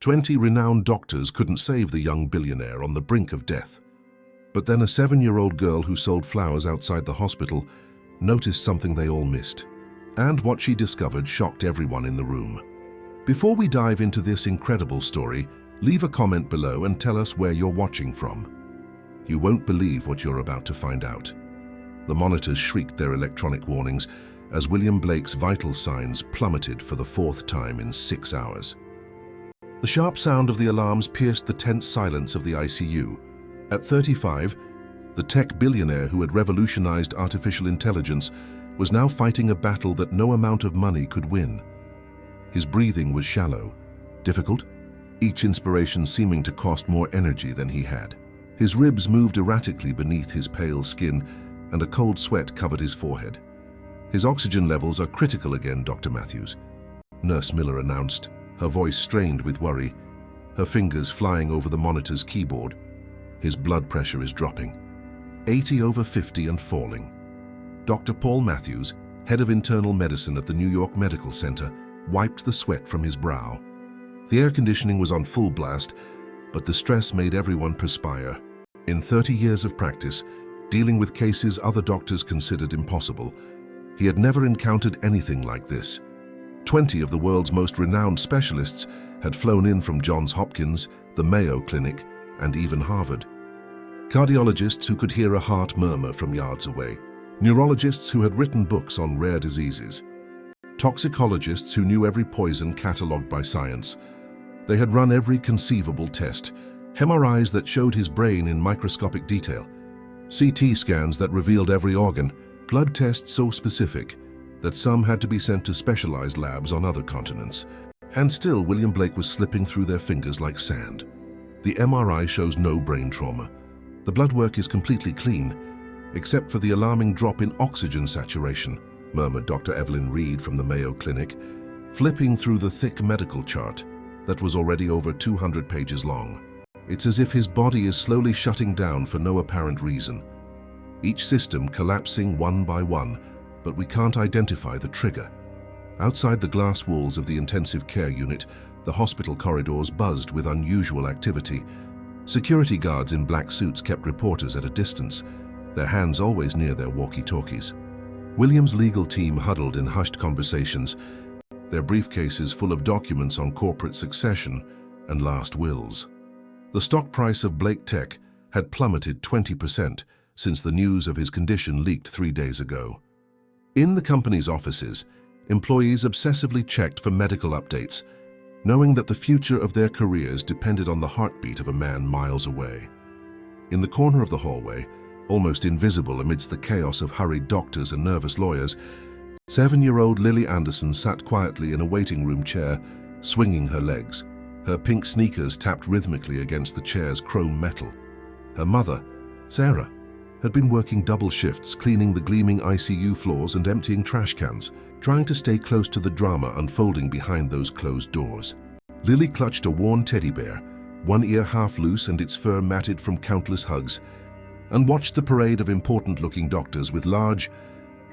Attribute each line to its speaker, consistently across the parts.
Speaker 1: 20 renowned doctors couldn't save the young billionaire on the brink of death. But then a 7-year-old girl who sold flowers outside the hospital noticed something they all missed. And what she discovered shocked everyone in the room. Before we dive into this incredible story, leave a comment below and tell us where you're watching from. You won't believe what you're about to find out. The monitors shrieked their electronic warnings as William Blake's vital signs plummeted for the 4th time in 6 hours. The sharp sound of the alarms pierced the tense silence of the ICU. At 35, the tech billionaire who had revolutionized artificial intelligence was now fighting a battle that no amount of money could win. His breathing was shallow, difficult, each inspiration seeming to cost more energy than he had. His ribs moved erratically beneath his pale skin, and a cold sweat covered his forehead. "His oxygen levels are critical again, Dr. Matthews," Nurse Miller announced, her voice strained with worry, her fingers flying over the monitor's keyboard. "His blood pressure is dropping. 80/50 and falling." Dr. Paul Matthews, head of internal medicine at the New York Medical Center, wiped the sweat from his brow. The air conditioning was on full blast, but the stress made everyone perspire. In 30 years of practice, dealing with cases other doctors considered impossible, he had never encountered anything like this. 20 of the world's most renowned specialists had flown in from Johns Hopkins, the Mayo Clinic, and even Harvard. Cardiologists who could hear a heart murmur from yards away. Neurologists who had written books on rare diseases. Toxicologists who knew every poison catalogued by science. They had run every conceivable test, MRIs that showed his brain in microscopic detail, CT scans that revealed every organ, blood tests so specific that some had to be sent to specialized labs on other continents. And still, William Blake was slipping through their fingers like sand. The MRI shows no brain trauma. The blood work is completely clean, except for the alarming drop in oxygen saturation, murmured Dr. Evelyn Reed from the Mayo Clinic, flipping through the thick medical chart that was already over 200 pages long. It's as if his body is slowly shutting down for no apparent reason. Each system collapsing one by one, but we can't identify the trigger. Outside the glass walls of the intensive care unit, the hospital corridors buzzed with unusual activity. Security guards in black suits kept reporters at a distance, their hands always near their walkie-talkies. William's legal team huddled in hushed conversations, their briefcases full of documents on corporate succession and last wills. The stock price of Blake Tech had plummeted 20% since the news of his condition leaked 3 days ago. In the company's offices, employees obsessively checked for medical updates, knowing that the future of their careers depended on the heartbeat of a man miles away. In the corner of the hallway, almost invisible amidst the chaos of hurried doctors and nervous lawyers, 7-year-old Lily Anderson sat quietly in a waiting room chair, swinging her legs. Her pink sneakers tapped rhythmically against the chair's chrome metal. Her mother, Sarah, had been working double shifts, cleaning the gleaming ICU floors and emptying trash cans, trying to stay close to the drama unfolding behind those closed doors. Lily clutched a worn teddy bear, one ear half loose and its fur matted from countless hugs, and watched the parade of important-looking doctors with large,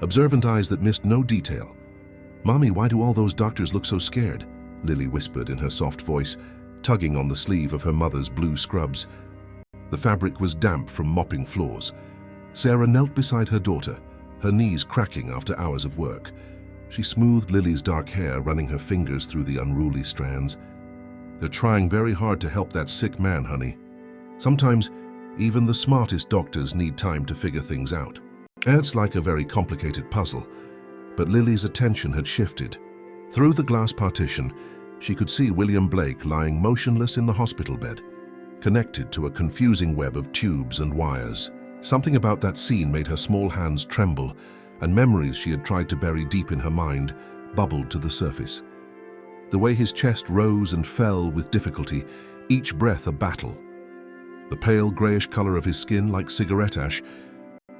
Speaker 1: observant eyes that missed no detail. "Mommy, why do all those doctors look so scared?" Lily whispered in her soft voice, tugging on the sleeve of her mother's blue scrubs. The fabric was damp from mopping floors. Sarah knelt beside her daughter, her knees cracking after hours of work. She smoothed Lily's dark hair, running her fingers through the unruly strands. "They're trying very hard to help that sick man, honey. Sometimes, even the smartest doctors need time to figure things out." It's like a very complicated puzzle, but Lily's attention had shifted. Through the glass partition, she could see William Blake lying motionless in the hospital bed, connected to a confusing web of tubes and wires. Something about that scene made her small hands tremble, and memories she had tried to bury deep in her mind bubbled to the surface. The way his chest rose and fell with difficulty, each breath a battle. The pale grayish color of his skin like cigarette ash,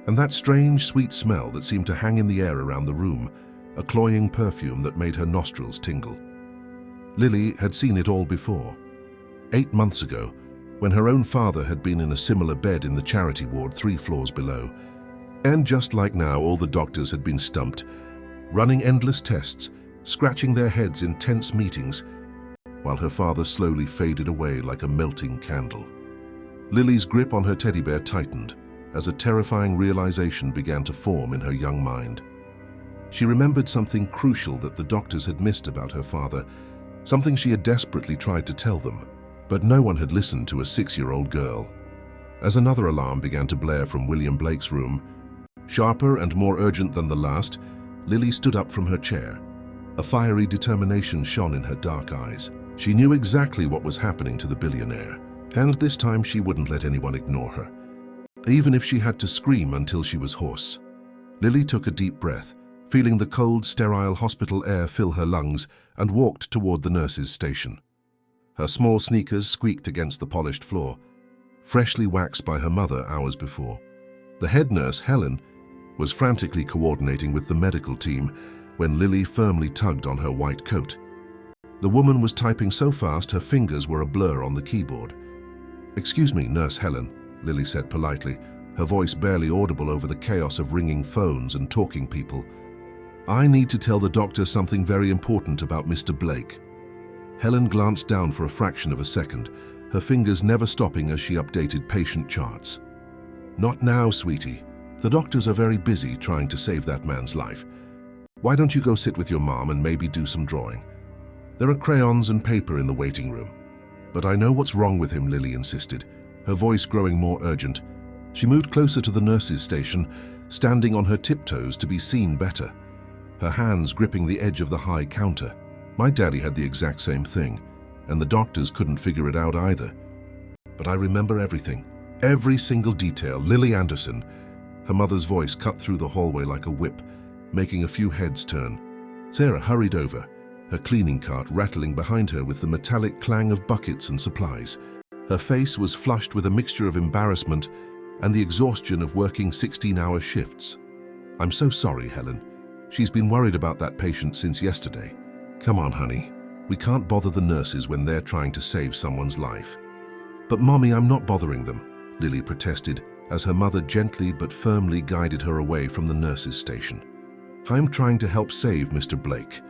Speaker 1: and that strange, sweet smell that seemed to hang in the air around the room, a cloying perfume that made her nostrils tingle. Lily had seen it all before. 8 months ago, when her own father had been in a similar bed in the charity ward 3 floors below. And just like now, all the doctors had been stumped, running endless tests, scratching their heads in tense meetings. while her father slowly faded away like a melting candle. Lily's grip on her teddy bear tightened as a terrifying realization began to form in her young mind. She remembered something crucial that the doctors had missed about her father, something she had desperately tried to tell them, but no one had listened to a 6-year-old girl. As another alarm began to blare from William Blake's room, sharper and more urgent than the last, Lily stood up from her chair. A fiery determination shone in her dark eyes. She knew exactly what was happening to the billionaire, and this time she wouldn't let anyone ignore her, even if she had to scream until she was hoarse. Lily took a deep breath, feeling the cold, sterile hospital air fill her lungs, and walked toward the nurse's station. Her small sneakers squeaked against the polished floor, freshly waxed by her mother hours before. The head nurse, Helen, was frantically coordinating with the medical team when Lily firmly tugged on her white coat. The woman was typing so fast her fingers were a blur on the keyboard. "Excuse me, Nurse Helen," Lily said politely, her voice barely audible over the chaos of ringing phones and talking people. "I need to tell the doctor something very important about Mr. Blake." Helen glanced down for a fraction of a second, her fingers never stopping as she updated patient charts. "Not now, sweetie. The doctors are very busy trying to save that man's life. Why don't you go sit with your mom and maybe do some drawing? There are crayons and paper in the waiting room." "But I know what's wrong with him," Lily insisted, her voice growing more urgent. She moved closer to the nurse's station, standing on her tiptoes to be seen better, her hands gripping the edge of the high counter. "My daddy had the exact same thing, and the doctors couldn't figure it out either. But I remember everything, every single detail. Lily Anderson." Her mother's voice cut through the hallway like a whip, making a few heads turn. Sarah hurried over, her cleaning cart rattling behind her with the metallic clang of buckets and supplies. Her face was flushed with a mixture of embarrassment and the exhaustion of working 16-hour shifts. "I'm so sorry, Helen. She's been worried about that patient since yesterday. Come on, honey. We can't bother the nurses when they're trying to save someone's life." "But Mommy, I'm not bothering them," Lily protested as her mother gently but firmly guided her away from the nurse's station. "I'm trying to help save Mr. Blake.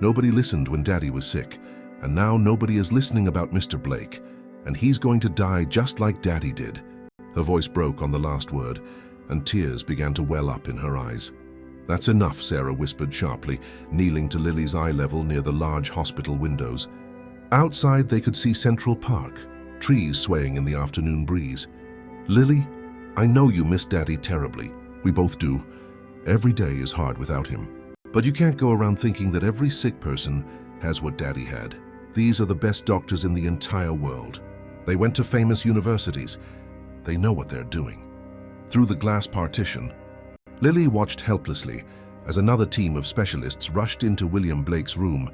Speaker 1: Nobody listened when Daddy was sick, and now nobody is listening about Mr. Blake, and he's going to die just like Daddy did." Her voice broke on the last word, and tears began to well up in her eyes. "That's enough," Sarah whispered sharply, kneeling to Lily's eye level near the large hospital windows. Outside they could see Central Park, trees swaying in the afternoon breeze. "Lily, I know you miss Daddy terribly. We both do. Every day is hard without him. But you can't go around thinking that every sick person has what Daddy had. These are the best doctors in the entire world. They went to famous universities. They know what they're doing." Through the glass partition, Lily watched helplessly as another team of specialists rushed into William Blake's room,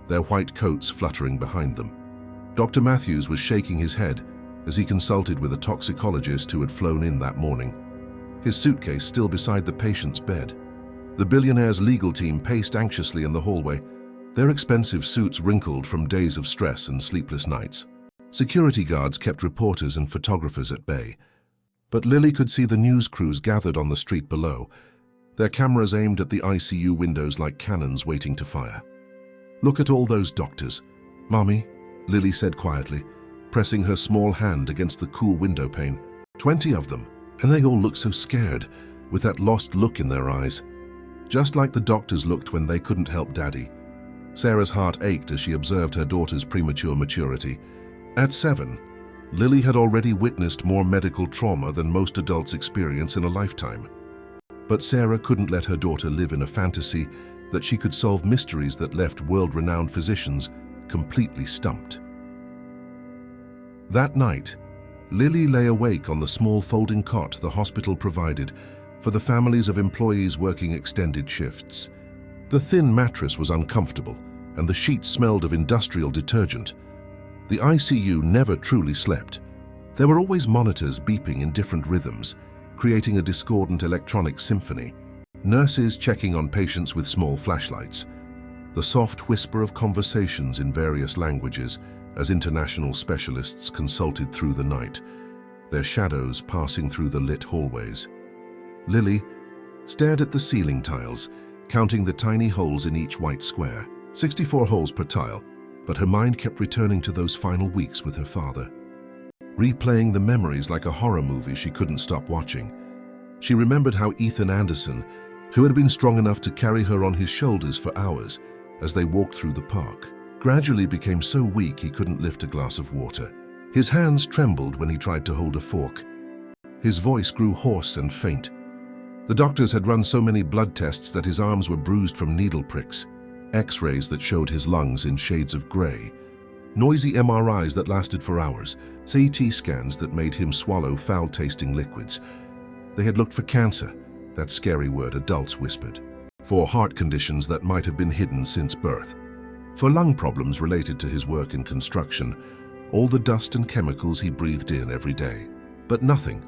Speaker 1: their white coats fluttering behind them. Dr. Matthews was shaking his head as he consulted with a toxicologist who had flown in that morning, his suitcase still beside the patient's bed. The Billionaire's legal team paced anxiously in the hallway, their expensive suits wrinkled from days of stress and sleepless nights. Security guards kept reporters and photographers at bay, but Lily could see the news crews gathered on the street below, their cameras aimed at the ICU windows like cannons waiting to fire. "Look at all those doctors." "Mommy," Lily said quietly, pressing her small hand against the cool window pane. 20 of them, and they all look so scared, with that lost look in their eyes. Just like the doctors looked when they couldn't help Daddy. Sarah's heart ached as she observed her daughter's premature maturity. At 7, Lily had already witnessed more medical trauma than most adults experience in a lifetime. But Sarah couldn't let her daughter live in a fantasy that she could solve mysteries that left world-renowned physicians completely stumped. That night, Lily lay awake on the small folding cot the hospital provided for the families of employees working extended shifts. The thin mattress was uncomfortable, and the sheets smelled of industrial detergent. The ICU never truly slept. There were always monitors beeping in different rhythms, creating a discordant electronic symphony. Nurses checking on patients with small flashlights. The soft whisper of conversations in various languages as international specialists consulted through the night, their shadows passing through the lit hallways. Lily stared at the ceiling tiles, counting the tiny holes in each white square. 64 holes per tile. but her mind kept returning to those final weeks with her father. Replaying the memories like a horror movie she couldn't stop watching. She remembered how Ethan Anderson, who had been strong enough to carry her on his shoulders for hours as they walked through the park, gradually became so weak he couldn't lift a glass of water. His hands trembled when he tried to hold a fork. His voice grew hoarse and faint. The doctors had run so many blood tests that his arms were bruised from needle pricks, X-rays that showed his lungs in shades of gray, noisy MRIs that lasted for hours, CT scans that made him swallow foul-tasting liquids. They had looked for cancer, that scary word adults whispered, for heart conditions that might have been hidden since birth, for lung problems related to his work in construction, all the dust and chemicals he breathed in every day. But nothing,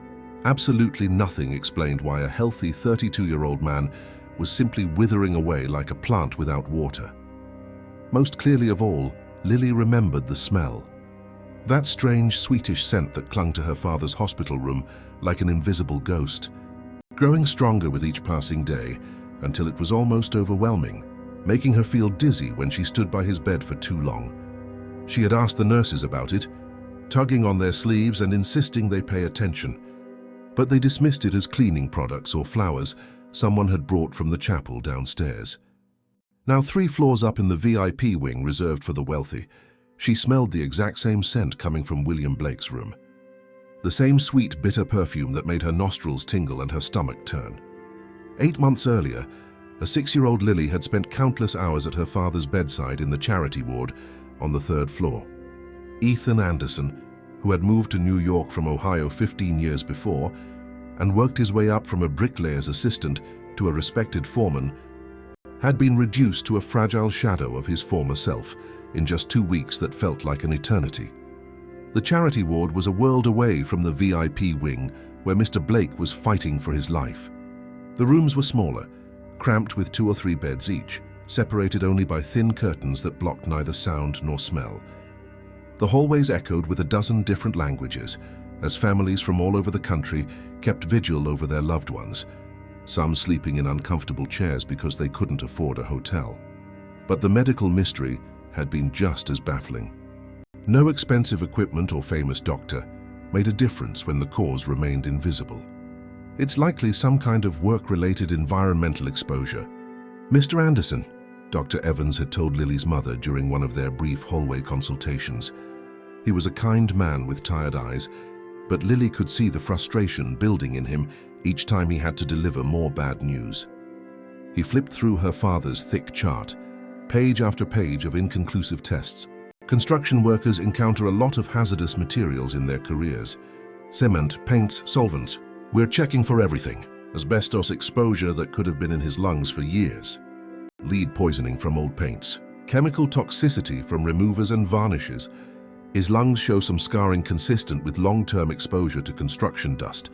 Speaker 1: absolutely nothing explained why a healthy 32-year-old man was simply withering away like a plant without water. Most clearly of all, Lily remembered the smell. That strange, sweetish scent that clung to her father's hospital room like an invisible ghost, growing stronger with each passing day until it was almost overwhelming, making her feel dizzy when she stood by his bed for too long. She had asked the nurses about it, tugging on their sleeves and insisting they pay attention, but they dismissed it as cleaning products or flowers someone had brought from the chapel downstairs. Now 3 floors up in the VIP wing reserved for the wealthy, she smelled the exact same scent coming from William Blake's room. The same sweet, bitter perfume that made her nostrils tingle and her stomach turn. 8 months earlier, a 6-year-old Lily had spent countless hours at her father's bedside in the charity ward on the 3rd floor. Ethan Anderson, who had moved to New York from Ohio 15 years before and worked his way up from a bricklayer's assistant to a respected foreman, had been reduced to a fragile shadow of his former self in just 2 weeks that felt like an eternity. The charity ward was a world away from the VIP wing where Mr. Blake was fighting for his life. The rooms were smaller, cramped with 2 or 3 beds each, separated only by thin curtains that blocked neither sound nor smell. The hallways echoed with a dozen different languages as families from all over the country kept vigil over their loved ones, some sleeping in uncomfortable chairs because they couldn't afford a hotel. But the medical mystery had been just as baffling. No expensive equipment or famous doctor made a difference when the cause remained invisible. It's likely some kind of work-related environmental exposure. Mr. Anderson, Dr. Evans had told Lily's mother during one of their brief hallway consultations. He was a kind man with tired eyes, but Lily could see the frustration building in him each time he had to deliver more bad news. He flipped through her father's thick chart, page after page of inconclusive tests. Construction workers encounter a lot of hazardous materials in their careers. Cement, paints, solvents. We're checking for everything. Asbestos exposure that could have been in his lungs for years. Lead poisoning from old paints. Chemical toxicity from removers and varnishes. His lungs show some scarring consistent with long-term exposure to construction dust.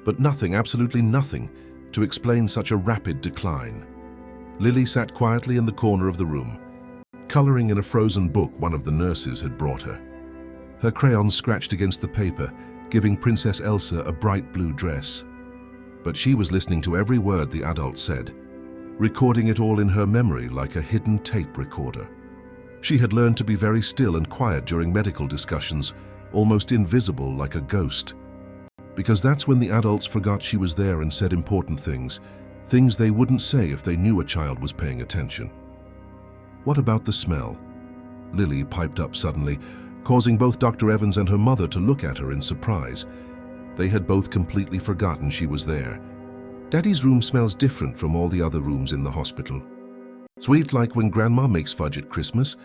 Speaker 1: But nothing, absolutely nothing, to explain such a rapid decline. Lily sat quietly in the corner of the room, coloring in a frozen book one of the nurses had brought her. Her crayons scratched against the paper, giving Princess Elsa a bright blue dress. But she was listening to every word the adult said, recording it all in her memory like a hidden tape recorder. She had learned to be very still and quiet during medical discussions, almost invisible like a ghost. Because that's when the adults forgot she was there and said important things, things they wouldn't say if they knew a child was paying attention. What about the smell? Lily piped up suddenly, causing both Dr. Evans and her mother to look at her in surprise. They had both completely forgotten she was there. Daddy's room smells different from all the other rooms in the hospital. Sweet like when Grandma makes fudge at Christmas,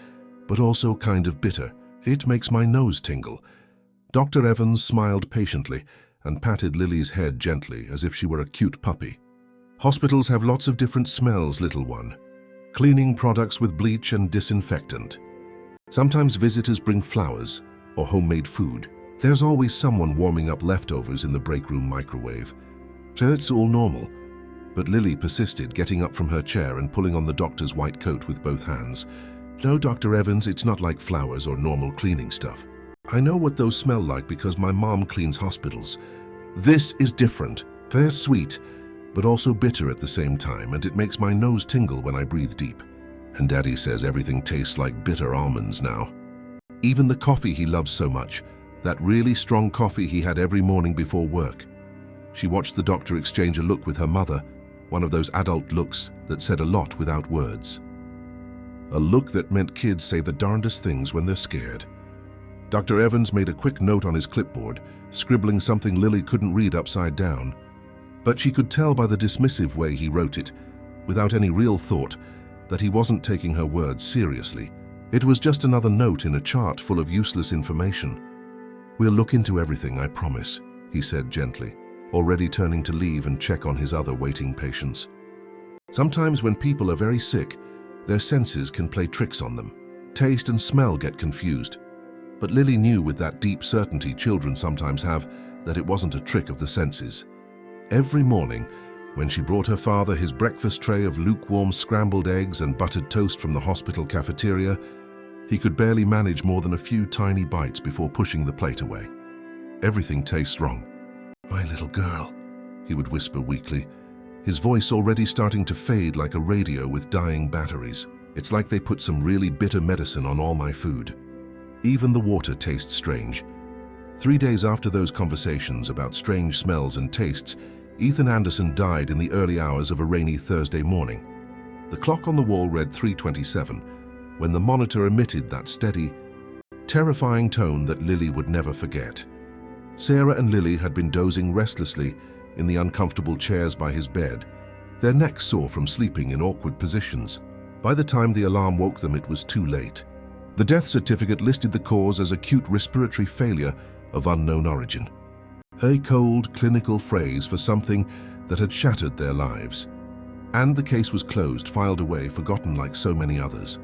Speaker 1: but also kind of bitter. It makes my nose tingle. Dr. Evans smiled patiently and patted Lily's head gently as if she were a cute puppy. Hospitals have lots of different smells, little one. Cleaning products with bleach and disinfectant. Sometimes visitors bring flowers or homemade food. There's always someone warming up leftovers in the break room microwave. So it's all normal. But Lily persisted, getting up from her chair and pulling on the doctor's white coat with both hands. No, Dr. Evans, it's not like flowers or normal cleaning stuff. I know what those smell like because my mom cleans hospitals. This is different. They're sweet, but also bitter at the same time, and it makes my nose tingle when I breathe deep. And Daddy says everything tastes like bitter almonds now. Even the coffee he loves so much, that really strong coffee he had every morning before work. She watched the doctor exchange a look with her mother, one of those adult looks that said a lot without words. A look that meant kids say the darndest things when they're scared. Dr. Evans made a quick note on his clipboard, scribbling something Lily couldn't read upside down. But she could tell by the dismissive way he wrote it, without any real thought, that he wasn't taking her words seriously. It was just another note in a chart full of useless information. "We'll look into everything, I promise," he said gently, already turning to leave and check on his other waiting patients. Sometimes when people are very sick, their senses can play tricks on them. Taste and smell get confused. But Lily knew with that deep certainty children sometimes have that it wasn't a trick of the senses. Every morning, when she brought her father his breakfast tray of lukewarm scrambled eggs and buttered toast from the hospital cafeteria, he could barely manage more than a few tiny bites before pushing the plate away. "Everything tastes wrong. My little girl," he would whisper weakly, his voice already starting to fade like a radio with dying batteries. "It's like they put some really bitter medicine on all my food. Even the water tastes strange." 3 days after those conversations about strange smells and tastes, Ethan Anderson died in the early hours of a rainy Thursday morning. The clock on the wall read 3:27, when the monitor emitted that steady, terrifying tone that Lily would never forget. Sarah and Lily had been dozing restlessly in the uncomfortable chairs by his bed, their necks sore from sleeping in awkward positions. By the time the alarm woke them, it was too late. The death certificate listed the cause as acute respiratory failure of unknown origin. A cold, clinical phrase for something that had shattered their lives. And the case was closed, filed away, forgotten like so many others.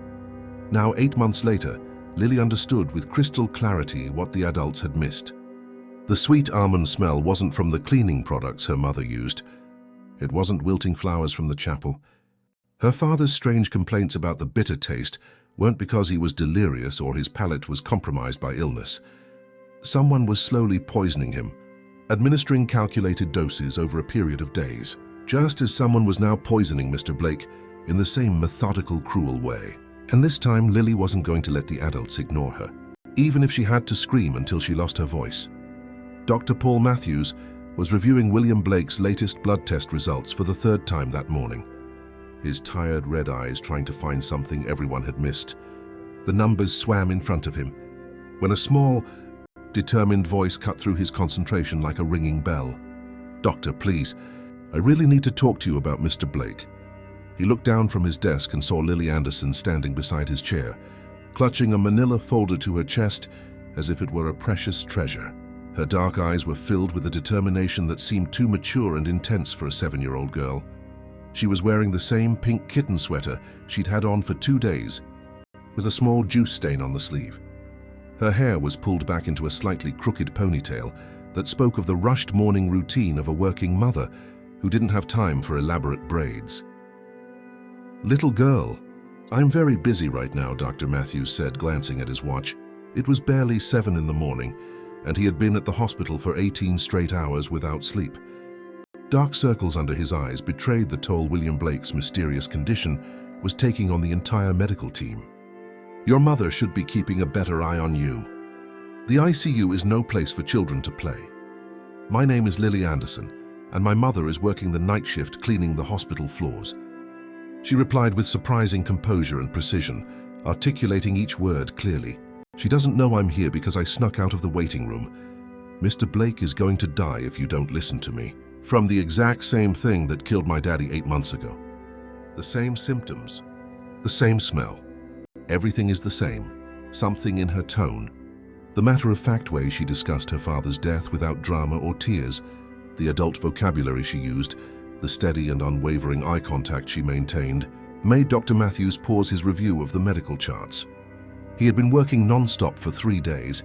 Speaker 1: Now, 8 months later, Lily understood with crystal clarity what the adults had missed. The sweet almond smell wasn't from the cleaning products her mother used. It wasn't wilting flowers from the chapel. Her father's strange complaints about the bitter taste weren't because he was delirious or his palate was compromised by illness. Someone was slowly poisoning him, administering calculated doses over a period of days, just as someone was now poisoning Mr. Blake in the same methodical, cruel way. And this time, Lily wasn't going to let the adults ignore her, even if she had to scream until she lost her voice. Dr. Paul Matthews was reviewing William Blake's latest blood test results for the 3rd time that morning, his tired red eyes trying to find something everyone had missed. The numbers swam in front of him, when a small, determined voice cut through his concentration like a ringing bell. "Doctor, please, I really need to talk to you about Mr. Blake." He looked down from his desk and saw Lily Anderson standing beside his chair, clutching a manila folder to her chest as if it were a precious treasure. Her dark eyes were filled with a determination that seemed too mature and intense for a 7-year-old girl. She was wearing the same pink kitten sweater she'd had on for 2 days, with a small juice stain on the sleeve. Her hair was pulled back into a slightly crooked ponytail that spoke of the rushed morning routine of a working mother who didn't have time for elaborate braids. "Little girl, I'm very busy right now," Dr. Matthews said, glancing at his watch. It was barely 7 in the morning, and he had been at the hospital for 18 straight hours without sleep. Dark circles under his eyes betrayed the toll William Blake's mysterious condition was taking on the entire medical team. "Your mother should be keeping a better eye on you. The ICU is no place for children to play. My name is Lily Anderson, and my mother is working the night shift cleaning the hospital floors." She replied with surprising composure and precision, articulating each word clearly. "She doesn't know I'm here because I snuck out of the waiting room. Mr. Blake is going to die if you don't listen to me. From the exact same thing that killed my daddy 8 months ago. The same symptoms, the same smell. Everything is the same." Something in her tone, the matter-of-fact way she discussed her father's death without drama or tears, the adult vocabulary she used, the steady and unwavering eye contact she maintained, made Dr. Matthews pause his review of the medical charts. He had been working non-stop for 3 days,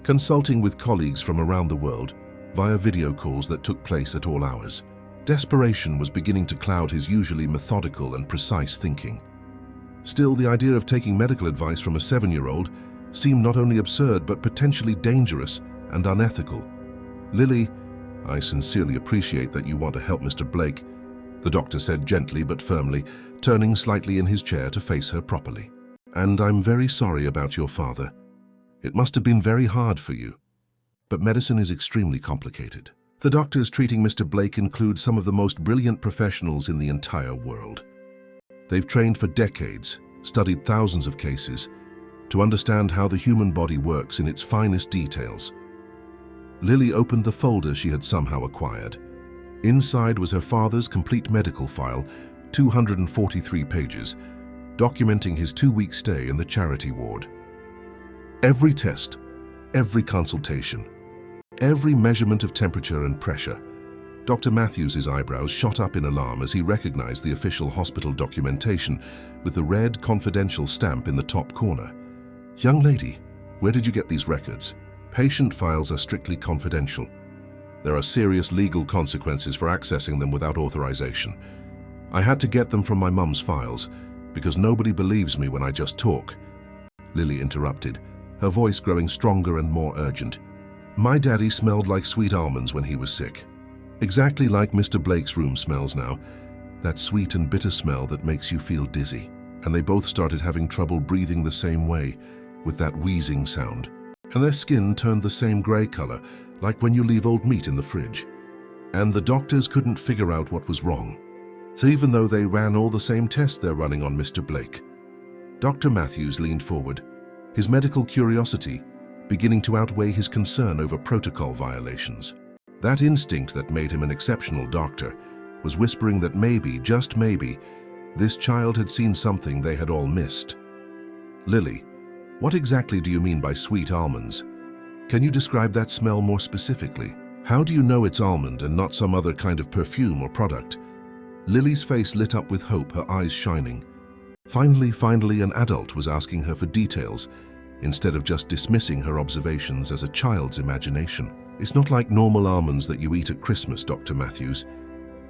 Speaker 1: consulting with colleagues from around the world via video calls that took place at all hours. Desperation was beginning to cloud his usually methodical and precise thinking. Still, the idea of taking medical advice from a 7-year-old seemed not only absurd but potentially dangerous and unethical. "Lily, I sincerely appreciate that you want to help Mr. Blake," the doctor said gently but firmly, turning slightly in his chair to face her properly. "And I'm very sorry about your father. It must have been very hard for you. But medicine is extremely complicated. The doctors treating Mr. Blake include some of the most brilliant professionals in the entire world. They've trained for decades, studied thousands of cases, to understand how the human body works in its finest details." Lily opened the folder she had somehow acquired. Inside was her father's complete medical file, 243 pages, documenting his 2-week stay in the charity ward. Every test, every consultation, every measurement of temperature and pressure. Dr. Matthews' eyebrows shot up in alarm as he recognized the official hospital documentation with the red confidential stamp in the top corner. "Young lady, where did you get these records? Patient files are strictly confidential. There are serious legal consequences for accessing them without authorization. I had to get them from my mum's files, because nobody believes me when I just talk." Lily interrupted, her voice growing stronger and more urgent. "My daddy smelled like sweet almonds when he was sick. Exactly like Mr. Blake's room smells now, that sweet and bitter smell that makes you feel dizzy. And they both started having trouble breathing the same way, with that wheezing sound. And their skin turned the same grey color, like when you leave old meat in the fridge. And the doctors couldn't figure out what was wrong. So even though they ran all the same tests they're running on Mr. Blake." Dr. Matthews leaned forward, his medical curiosity beginning to outweigh his concern over protocol violations. That instinct that made him an exceptional doctor was whispering that maybe, just maybe, this child had seen something they had all missed. "Lily, what exactly do you mean by sweet almonds? Can you describe that smell more specifically? How do you know it's almond and not some other kind of perfume or product?" Lily's face lit up with hope, her eyes shining. Finally, an adult was asking her for details, instead of just dismissing her observations as a child's imagination. "It's not like normal almonds that you eat at Christmas, Dr. Matthews.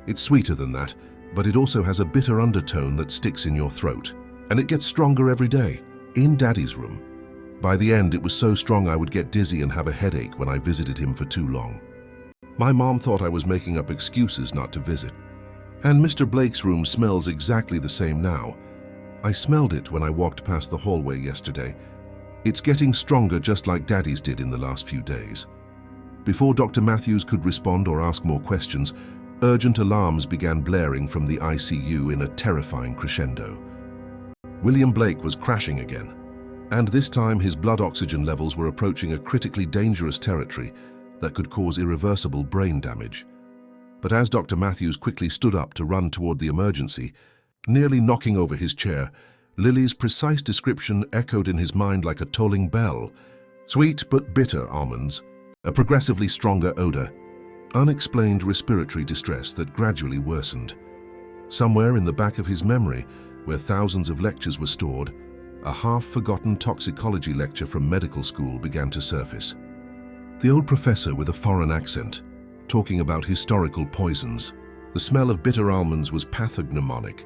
Speaker 1: It's sweeter than that, but it also has a bitter undertone that sticks in your throat. And it gets stronger every day, in Daddy's room. By the end, it was so strong I would get dizzy and have a headache when I visited him for too long. My mom thought I was making up excuses not to visit. And Mr. Blake's room smells exactly the same now. I smelled it when I walked past the hallway yesterday. It's getting stronger just like Daddy's did in the last few days." Before Dr. Matthews could respond or ask more questions, urgent alarms began blaring from the ICU in a terrifying crescendo. William Blake was crashing again, and this time his blood oxygen levels were approaching a critically dangerous territory that could cause irreversible brain damage. But as Dr. Matthews quickly stood up to run toward the emergency, nearly knocking over his chair, Lily's precise description echoed in his mind like a tolling bell. Sweet but bitter almonds, a progressively stronger odor, unexplained respiratory distress that gradually worsened. Somewhere in the back of his memory, where thousands of lectures were stored, a half-forgotten toxicology lecture from medical school began to surface. The old professor with a foreign accent, talking about historical poisons. The smell of bitter almonds was pathognomonic,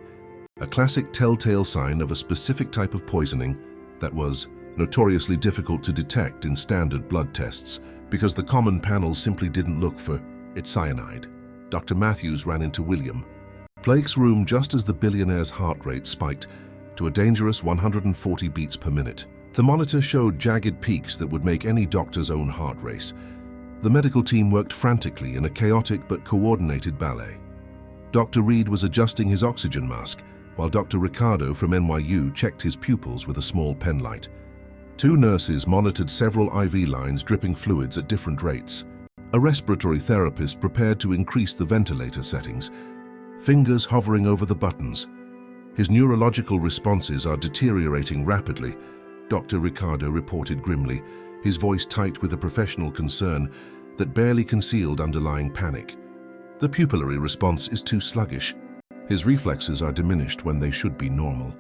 Speaker 1: a classic telltale sign of a specific type of poisoning that was notoriously difficult to detect in standard blood tests because the common panels simply didn't look for its cyanide. Dr. Matthews ran into William Blake's room just as the billionaire's heart rate spiked to a dangerous 140 beats per minute. The monitor showed jagged peaks that would make any doctor's own heart race. The medical team worked frantically in a chaotic but coordinated ballet. Dr. Reed was adjusting his oxygen mask, while Dr. Ricardo from NYU checked his pupils with a small pen light. Two nurses monitored several IV lines dripping fluids at different rates. A respiratory therapist prepared to increase the ventilator settings, fingers hovering over the buttons. His neurological responses are deteriorating rapidly, Dr. Ricardo reported grimly, his voice tight with a professional concern that barely concealed underlying panic. The pupillary response is too sluggish. His reflexes are diminished when they should be normal,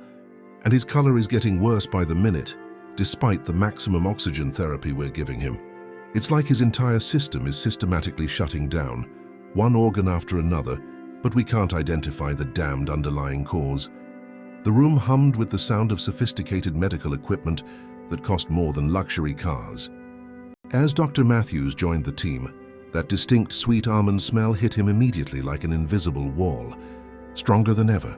Speaker 1: and his color is getting worse by the minute, despite the maximum oxygen therapy we're giving him. It's like his entire system is systematically shutting down, one organ after another, but we can't identify the damned underlying cause. The room hummed with the sound of sophisticated medical equipment that cost more than luxury cars. As Dr. Matthews joined the team, that distinct sweet almond smell hit him immediately like an invisible wall, stronger than ever.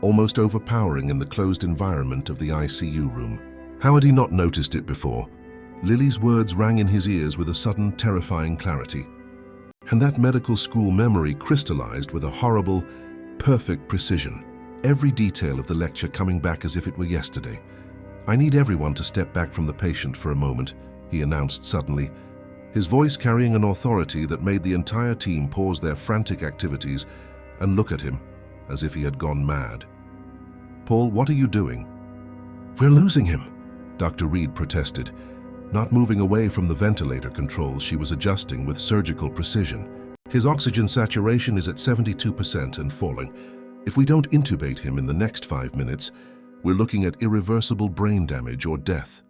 Speaker 1: almost overpowering in the closed environment of the ICU room. How had he not noticed it before? Lily's words rang in his ears with a sudden, terrifying clarity. And that medical school memory crystallized with a horrible, perfect precision. Every detail of the lecture coming back as if it were yesterday. "I need everyone to step back from the patient for a moment," he announced suddenly, his voice carrying an authority that made the entire team pause their frantic activities and look at him as if he had gone mad. "Paul, what are you doing?" "We're losing him," Dr. Reed protested, not moving away from the ventilator controls she was adjusting with surgical precision. "His oxygen saturation is at 72% and falling. If we don't intubate him in the next 5 minutes, we're looking at irreversible brain damage or death."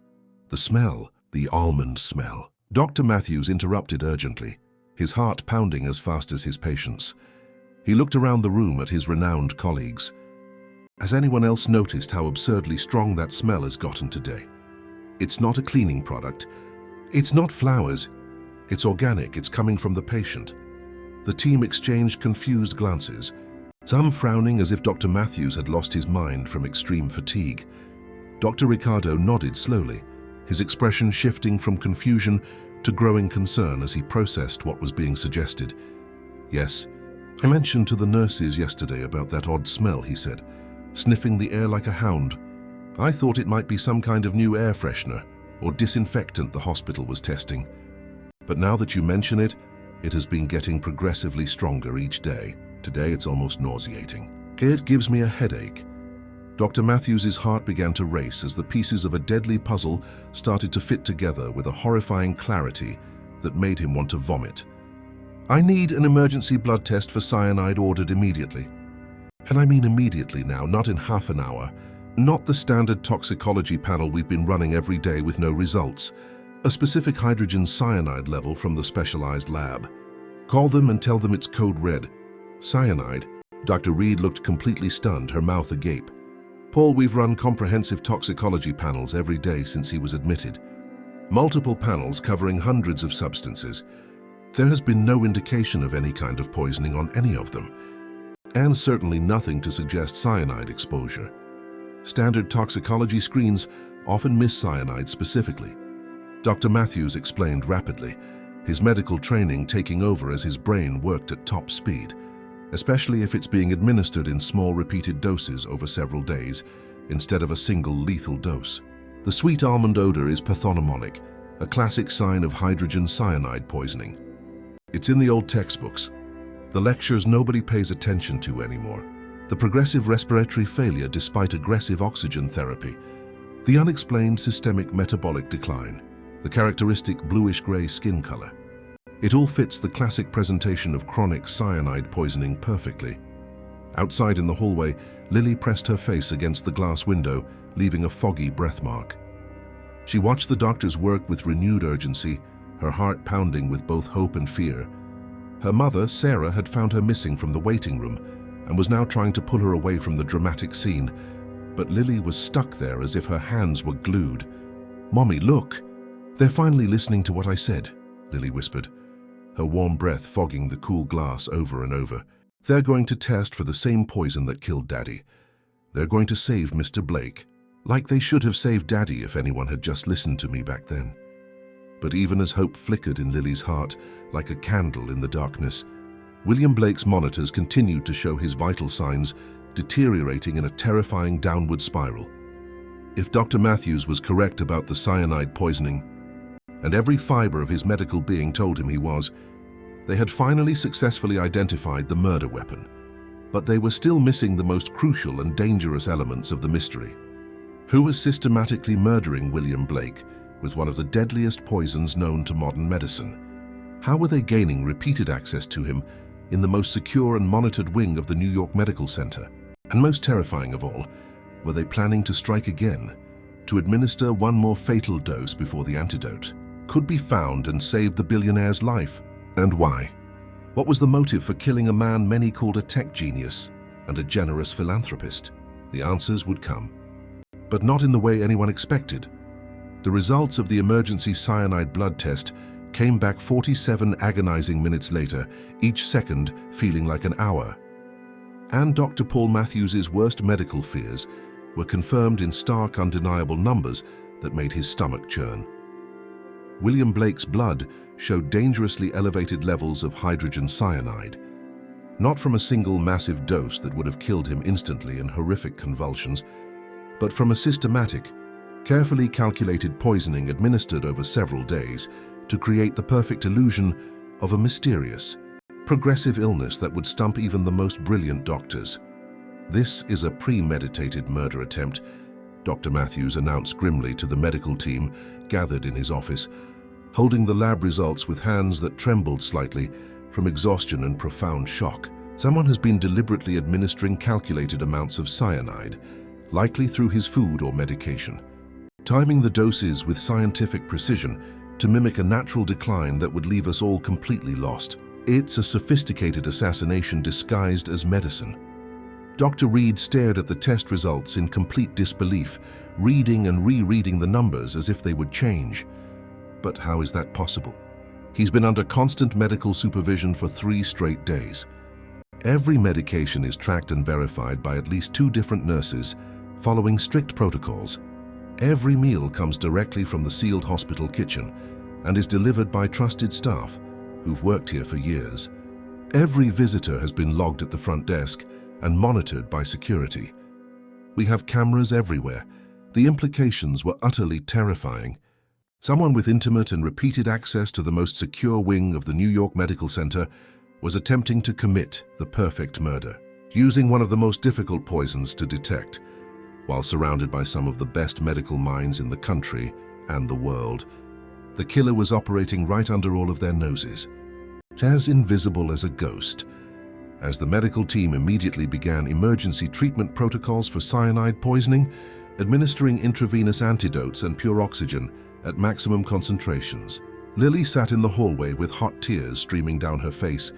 Speaker 1: The smell, the almond smell. Dr. Matthews interrupted urgently, his heart pounding as fast as his patient's. He looked around the room at his renowned colleagues. "Has anyone else noticed how absurdly strong that smell has gotten today? It's not a cleaning product. It's not flowers. It's organic. It's coming from the patient." The team exchanged confused glances, some frowning as if Dr. Matthews had lost his mind from extreme fatigue. Dr. Ricardo nodded slowly, his expression shifting from confusion to growing concern as he processed what was being suggested. "Yes, I mentioned to the nurses yesterday about that odd smell," he said, sniffing the air like a hound. "I thought it might be some kind of new air freshener or disinfectant the hospital was testing. But now that you mention it, it has been getting progressively stronger each day. Today it's almost nauseating. It gives me a headache." Dr. Matthews's heart began to race as the pieces of a deadly puzzle started to fit together with a horrifying clarity that made him want to vomit. "I need an emergency blood test for cyanide ordered immediately. And I mean immediately now, not in half an hour. Not the standard toxicology panel we've been running every day with no results. A specific hydrogen cyanide level from the specialized lab. Call them and tell them it's code red." "Cyanide?" Dr. Reed looked completely stunned, her mouth agape. "Paul, we've run comprehensive toxicology panels every day since he was admitted. Multiple panels covering hundreds of substances. There has been no indication of any kind of poisoning on any of them, and certainly nothing to suggest cyanide exposure. Standard toxicology screens often miss cyanide specifically." Dr. Matthews explained rapidly, his medical training taking over as his brain worked at top speed, especially if it's being administered in small repeated doses over several days instead of a single lethal dose. "The sweet almond odor is pathognomonic, a classic sign of hydrogen cyanide poisoning. It's in the old textbooks, the lectures nobody pays attention to anymore. The progressive respiratory failure despite aggressive oxygen therapy, the unexplained systemic metabolic decline, the characteristic bluish-gray skin color. It all fits the classic presentation of chronic cyanide poisoning perfectly." Outside in the hallway, Lily pressed her face against the glass window, leaving a foggy breath mark. She watched the doctors work with renewed urgency, her heart pounding with both hope and fear. Her mother, Sarah, had found her missing from the waiting room and was now trying to pull her away from the dramatic scene, but Lily was stuck there as if her hands were glued. "Mommy, look! They're finally listening to what I said," Lily whispered, her warm breath fogging the cool glass over and over. "They're going to test for the same poison that killed Daddy. They're going to save Mr. Blake, like they should have saved Daddy if anyone had just listened to me back then." But even as hope flickered in Lily's heart, like a candle in the darkness, William Blake's monitors continued to show his vital signs deteriorating in a terrifying downward spiral. If Dr. Matthews was correct about the cyanide poisoning, and every fiber of his medical being told him he was, they had finally successfully identified the murder weapon. But they were still missing the most crucial and dangerous elements of the mystery. Who was systematically murdering William Blake with one of the deadliest poisons known to modern medicine? How were they gaining repeated access to him in the most secure and monitored wing of the New York Medical Center? And most terrifying of all, were they planning to strike again, to administer one more fatal dose before the antidote could be found and save the billionaire's life? And why? What was the motive for killing a man many called a tech genius and a generous philanthropist? The answers would come, but not in the way anyone expected. The results of the emergency cyanide blood test came back 47 agonizing minutes later, each second feeling like an hour. and Dr. Paul Matthews's worst medical fears were confirmed in stark, undeniable numbers that made his stomach churn. William Blake's blood showed dangerously elevated levels of hydrogen cyanide, not from a single massive dose that would have killed him instantly in horrific convulsions, but from a systematic, carefully calculated poisoning administered over several days to create the perfect illusion of a mysterious, progressive illness that would stump even the most brilliant doctors. "This is a premeditated murder attempt," Dr. Matthews announced grimly to the medical team gathered in his office, holding the lab results with hands that trembled slightly from exhaustion and profound shock. "Someone has been deliberately administering calculated amounts of cyanide, likely through his food or medication, timing the doses with scientific precision to mimic a natural decline that would leave us all completely lost. It's a sophisticated assassination disguised as medicine." Dr. Reed stared at the test results in complete disbelief, reading and rereading the numbers as if they would change. But how is that possible? He's been under constant medical supervision for 3 straight days. Every medication is tracked and verified by at least 2 different nurses, following strict protocols. Every meal comes directly from the sealed hospital kitchen and is delivered by trusted staff who've worked here for years. Every visitor has been logged at the front desk and monitored by security. We have cameras everywhere. The implications were utterly terrifying. Someone with intimate and repeated access to the most secure wing of the New York Medical Center was attempting to commit the perfect murder, using one of the most difficult poisons to detect, while surrounded by some of the best medical minds in the country and the world. The killer was operating right under all of their noses, as invisible as a ghost. As the medical team immediately began emergency treatment protocols for cyanide poisoning, administering intravenous antidotes and pure oxygen at maximum concentrations, Lily sat in the hallway with hot tears streaming down her face,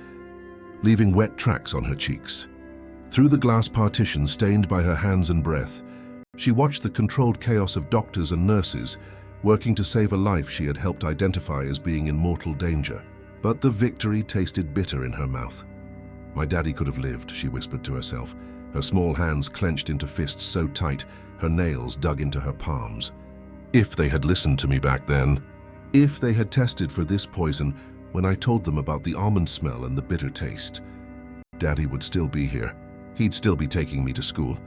Speaker 1: leaving wet tracks on her cheeks. Through the glass partition stained by her hands and breath, she watched the controlled chaos of doctors and nurses working to save a life she had helped identify as being in mortal danger. But the victory tasted bitter in her mouth. "My daddy could have lived," she whispered to herself, her small hands clenched into fists so tight her nails dug into her palms. "If they had listened to me back then, if they had tested for this poison when I told them about the almond smell and the bitter taste, Daddy would still be here. He'd still be taking me to school.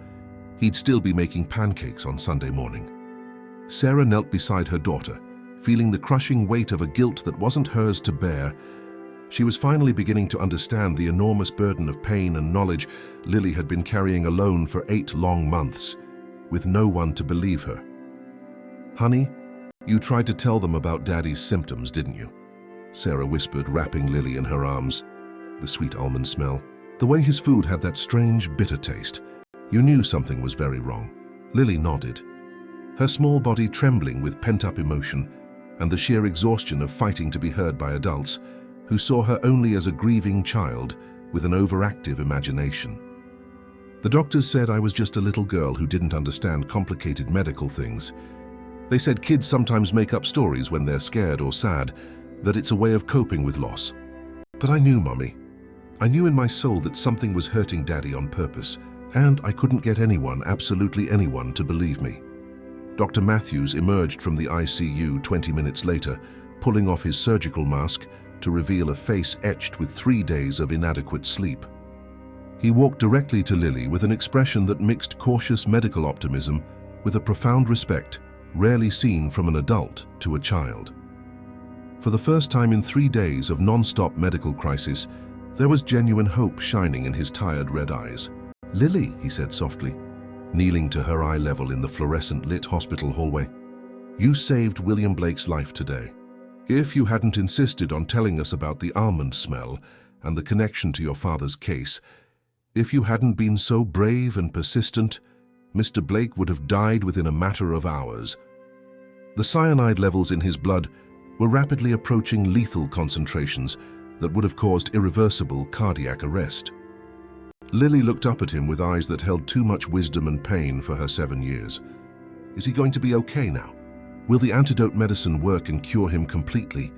Speaker 1: He'd still be making pancakes on Sunday morning." Sarah knelt beside her daughter, feeling the crushing weight of a guilt that wasn't hers to bear. She was finally beginning to understand the enormous burden of pain and knowledge Lily had been carrying alone for 8 long months, with no one to believe her. "Honey, you tried to tell them about Daddy's symptoms, didn't you?" Sarah whispered, wrapping Lily in her arms. The sweet almond smell, the way his food had that strange, bitter taste. "You knew something was very wrong." Lily nodded, her small body trembling with pent-up emotion and the sheer exhaustion of fighting to be heard by adults who saw her only as a grieving child with an overactive imagination. "The doctors said I was just a little girl who didn't understand complicated medical things. They said kids sometimes make up stories when they're scared or sad, that it's a way of coping with loss. But I knew, Mommy. I knew in my soul that something was hurting Daddy on purpose, and I couldn't get anyone, absolutely anyone, to believe me." Dr. Matthews emerged from the ICU 20 minutes later, pulling off his surgical mask to reveal a face etched with 3 days of inadequate sleep. He walked directly to Lily with an expression that mixed cautious medical optimism with a profound respect rarely seen from an adult to a child. For the first time in 3 days of non-stop medical crisis, there was genuine hope shining in his tired red eyes. "Lily," he said softly, kneeling to her eye level in the fluorescent-lit hospital hallway, "you saved William Blake's life today. If you hadn't insisted on telling us about the almond smell and the connection to your father's case, if you hadn't been so brave and persistent, Mr. Blake would have died within a matter of hours." The cyanide levels in his blood were rapidly approaching lethal concentrations that would have caused irreversible cardiac arrest. Lily looked up at him with eyes that held too much wisdom and pain for her 7 years. Is he going to be okay now? Will the antidote medicine work and cure him completely?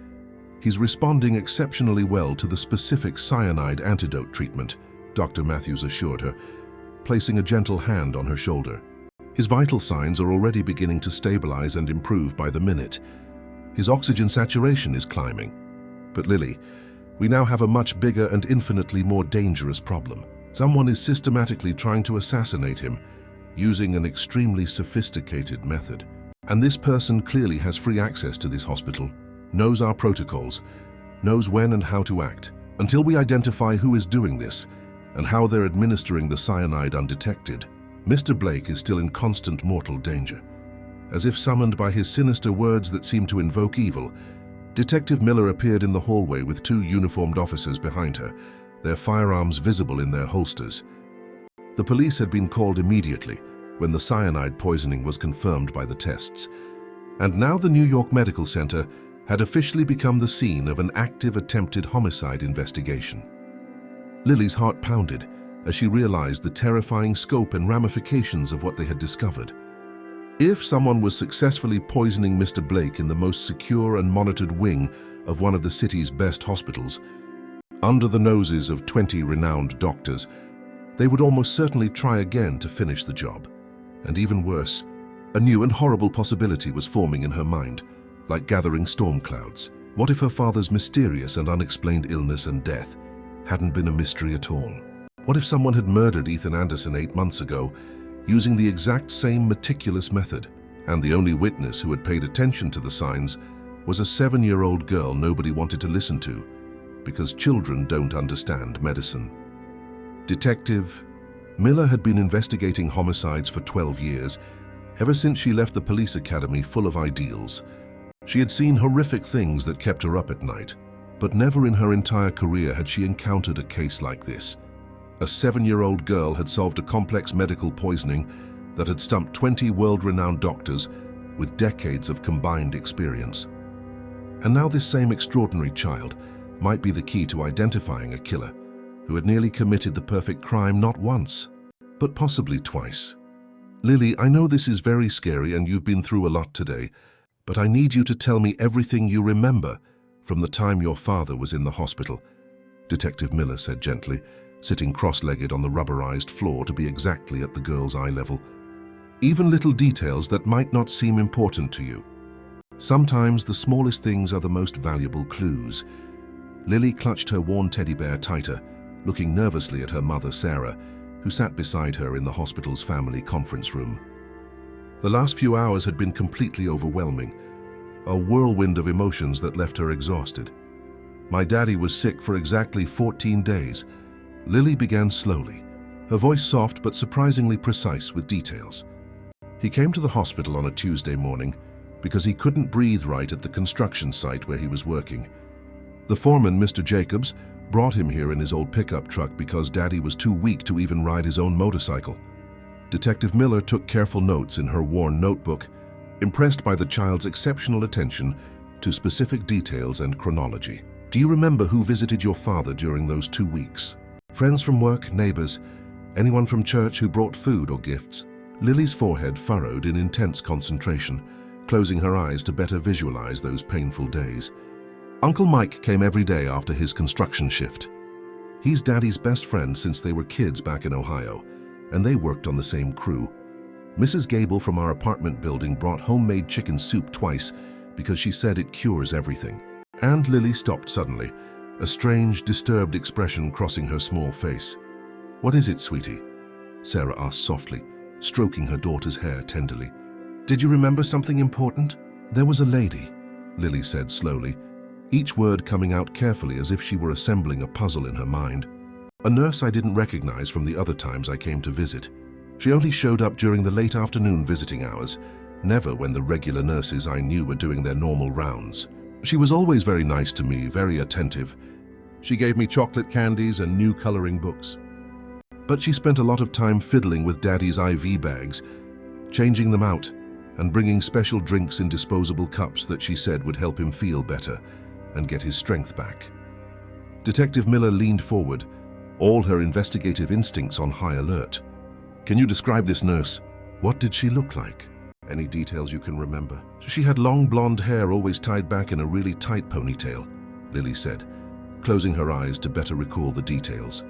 Speaker 1: He's responding exceptionally well to the specific cyanide antidote treatment, Dr. Matthews assured her, placing a gentle hand on her shoulder. His vital signs are already beginning to stabilize and improve by the minute. His oxygen saturation is climbing. But Lily, we now have a much bigger and infinitely more dangerous problem. Someone is systematically trying to assassinate him, using an extremely sophisticated method. And this person clearly has free access to this hospital, knows our protocols, knows when and how to act. Until we identify who is doing this and how they're administering the cyanide undetected, Mr. Blake is still in constant mortal danger. As if summoned by his sinister words that seem to invoke evil, Detective Miller appeared in the hallway with two uniformed officers behind her, their firearms visible in their holsters. The police had been called immediately when the cyanide poisoning was confirmed by the tests, and now the New York Medical Center had officially become the scene of an active attempted homicide investigation. Lily's heart pounded as she realized the terrifying scope and ramifications of what they had discovered. If someone was successfully poisoning Mr. Blake in the most secure and monitored wing of one of the city's best hospitals, under the noses of 20 renowned doctors, they would almost certainly try again to finish the job. And even worse, a new and horrible possibility was forming in her mind, like gathering storm clouds. What if her father's mysterious and unexplained illness and death hadn't been a mystery at all? What if someone had murdered Ethan Anderson 8 months ago using the exact same meticulous method, and the only witness who had paid attention to the signs was a 7-year-old girl nobody wanted to listen to because children don't understand medicine? Detective Miller had been investigating homicides for 12 years, ever since she left the police academy full of ideals. She had seen horrific things that kept her up at night, but never in her entire career had she encountered a case like this. A 7-year-old girl had solved a complex medical poisoning that had stumped 20 world-renowned doctors with decades of combined experience. And now this same extraordinary child might be the key to identifying a killer who had nearly committed the perfect crime not once, but possibly twice. Lily, I know this is very scary and you've been through a lot today, but I need you to tell me everything you remember from the time your father was in the hospital, Detective Miller said gently, sitting cross-legged on the rubberized floor to be exactly at the girl's eye level. Even little details that might not seem important to you. Sometimes the smallest things are the most valuable clues. Lily clutched her worn teddy bear tighter, looking nervously at her mother, Sarah, who sat beside her in the hospital's family conference room. The last few hours had been completely overwhelming, a whirlwind of emotions that left her exhausted. My daddy was sick for exactly 14 days. Lily began slowly, her voice soft but surprisingly precise with details. He came to the hospital on a Tuesday morning because he couldn't breathe right at the construction site where he was working. The foreman, Mr. Jacobs, brought him here in his old pickup truck because Daddy was too weak to even ride his own motorcycle. Detective Miller took careful notes in her worn notebook, impressed by the child's exceptional attention to specific details and chronology. Do you remember who visited your father during those 2 weeks? Friends from work, neighbors, anyone from church who brought food or gifts? Lily's forehead furrowed in intense concentration, closing her eyes to better visualize those painful days. Uncle Mike came every day after his construction shift. He's Daddy's best friend since they were kids back in Ohio, and they worked on the same crew. Mrs. Gable from our apartment building brought homemade chicken soup twice because she said it cures everything. And Lily stopped suddenly, a strange, disturbed expression crossing her small face. "What is it, sweetie?" Sarah asked softly, stroking her daughter's hair tenderly. "Did you remember something important?" "There was a lady," Lily said slowly, each word coming out carefully as if she were assembling a puzzle in her mind. "A nurse I didn't recognize from the other times I came to visit. She only showed up during the late afternoon visiting hours, never when the regular nurses I knew were doing their normal rounds. She was always very nice to me, very attentive. She gave me chocolate candies and new coloring books. But she spent a lot of time fiddling with Daddy's IV bags, changing them out, and bringing special drinks in disposable cups that she said would help him feel better and get his strength back." Detective Miller leaned forward, all her investigative instincts on high alert. "Can you describe this nurse? What did she look like? Any details you can remember?" "She had long blonde hair always tied back in a really tight ponytail," Lily said, closing her eyes to better recall the details.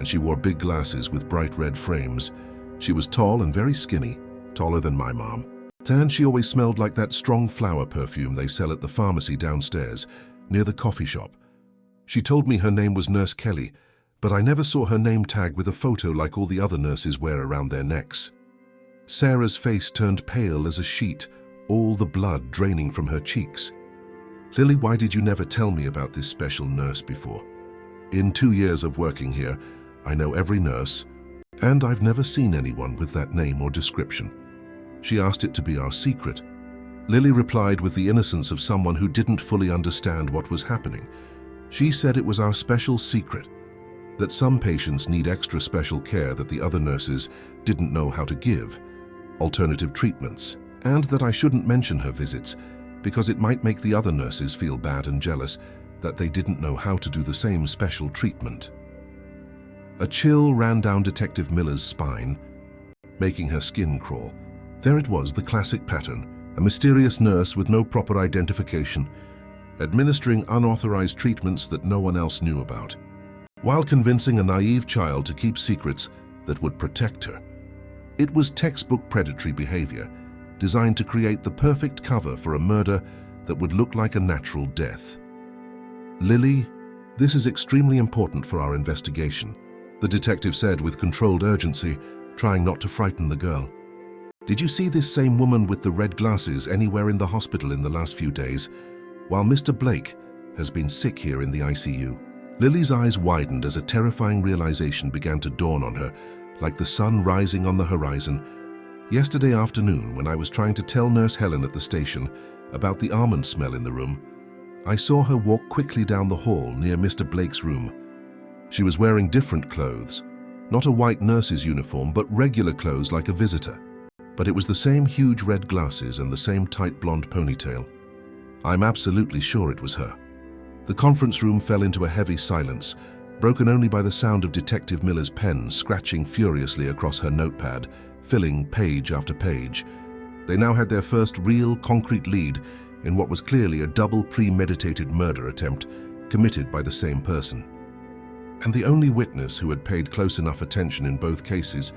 Speaker 1: and she wore big glasses with bright red frames. She was tall and very skinny, taller than my mom. And she always smelled like that strong flower perfume they sell at the pharmacy downstairs, near the coffee shop. She told me her name was Nurse Kelly, but I never saw her name tag with a photo like all the other nurses wear around their necks. Sarah's face turned pale as a sheet, all the blood draining from her cheeks. "Lily, why did you never tell me about this special nurse before? In 2 years of working here, I know every nurse, and I've never seen anyone with that name or description." She asked it to be our secret. Lily replied with the innocence of someone who didn't fully understand what was happening. She said it was our special secret, that some patients need extra special care that the other nurses didn't know how to give, alternative treatments, and that I shouldn't mention her visits because it might make the other nurses feel bad and jealous that they didn't know how to do the same special treatment. A chill ran down Detective Miller's spine, making her skin crawl. There it was, the classic pattern, a mysterious nurse with no proper identification, administering unauthorized treatments that no one else knew about, while convincing a naive child to keep secrets that would protect her. It was textbook predatory behavior, designed to create the perfect cover for a murder that would look like a natural death. "Lily, this is extremely important for our investigation," the detective said with controlled urgency, trying not to frighten the girl. "Did you see this same woman with the red glasses anywhere in the hospital in the last few days, while Mr. Blake has been sick here in the ICU?" Lily's eyes widened as a terrifying realization began to dawn on her, like the sun rising on the horizon. "Yesterday afternoon, when I was trying to tell Nurse Helen at the station about the almond smell in the room, I saw her walk quickly down the hall near Mr. Blake's room. She was wearing different clothes, not a white nurse's uniform, but regular clothes like a visitor. But it was the same huge red glasses and the same tight blonde ponytail. I'm absolutely sure it was her." The conference room fell into a heavy silence, broken only by the sound of Detective Miller's pen scratching furiously across her notepad, filling page after page. They now had their first real, concrete lead in what was clearly a double premeditated murder attempt committed by the same person. And the only witness who had paid close enough attention in both cases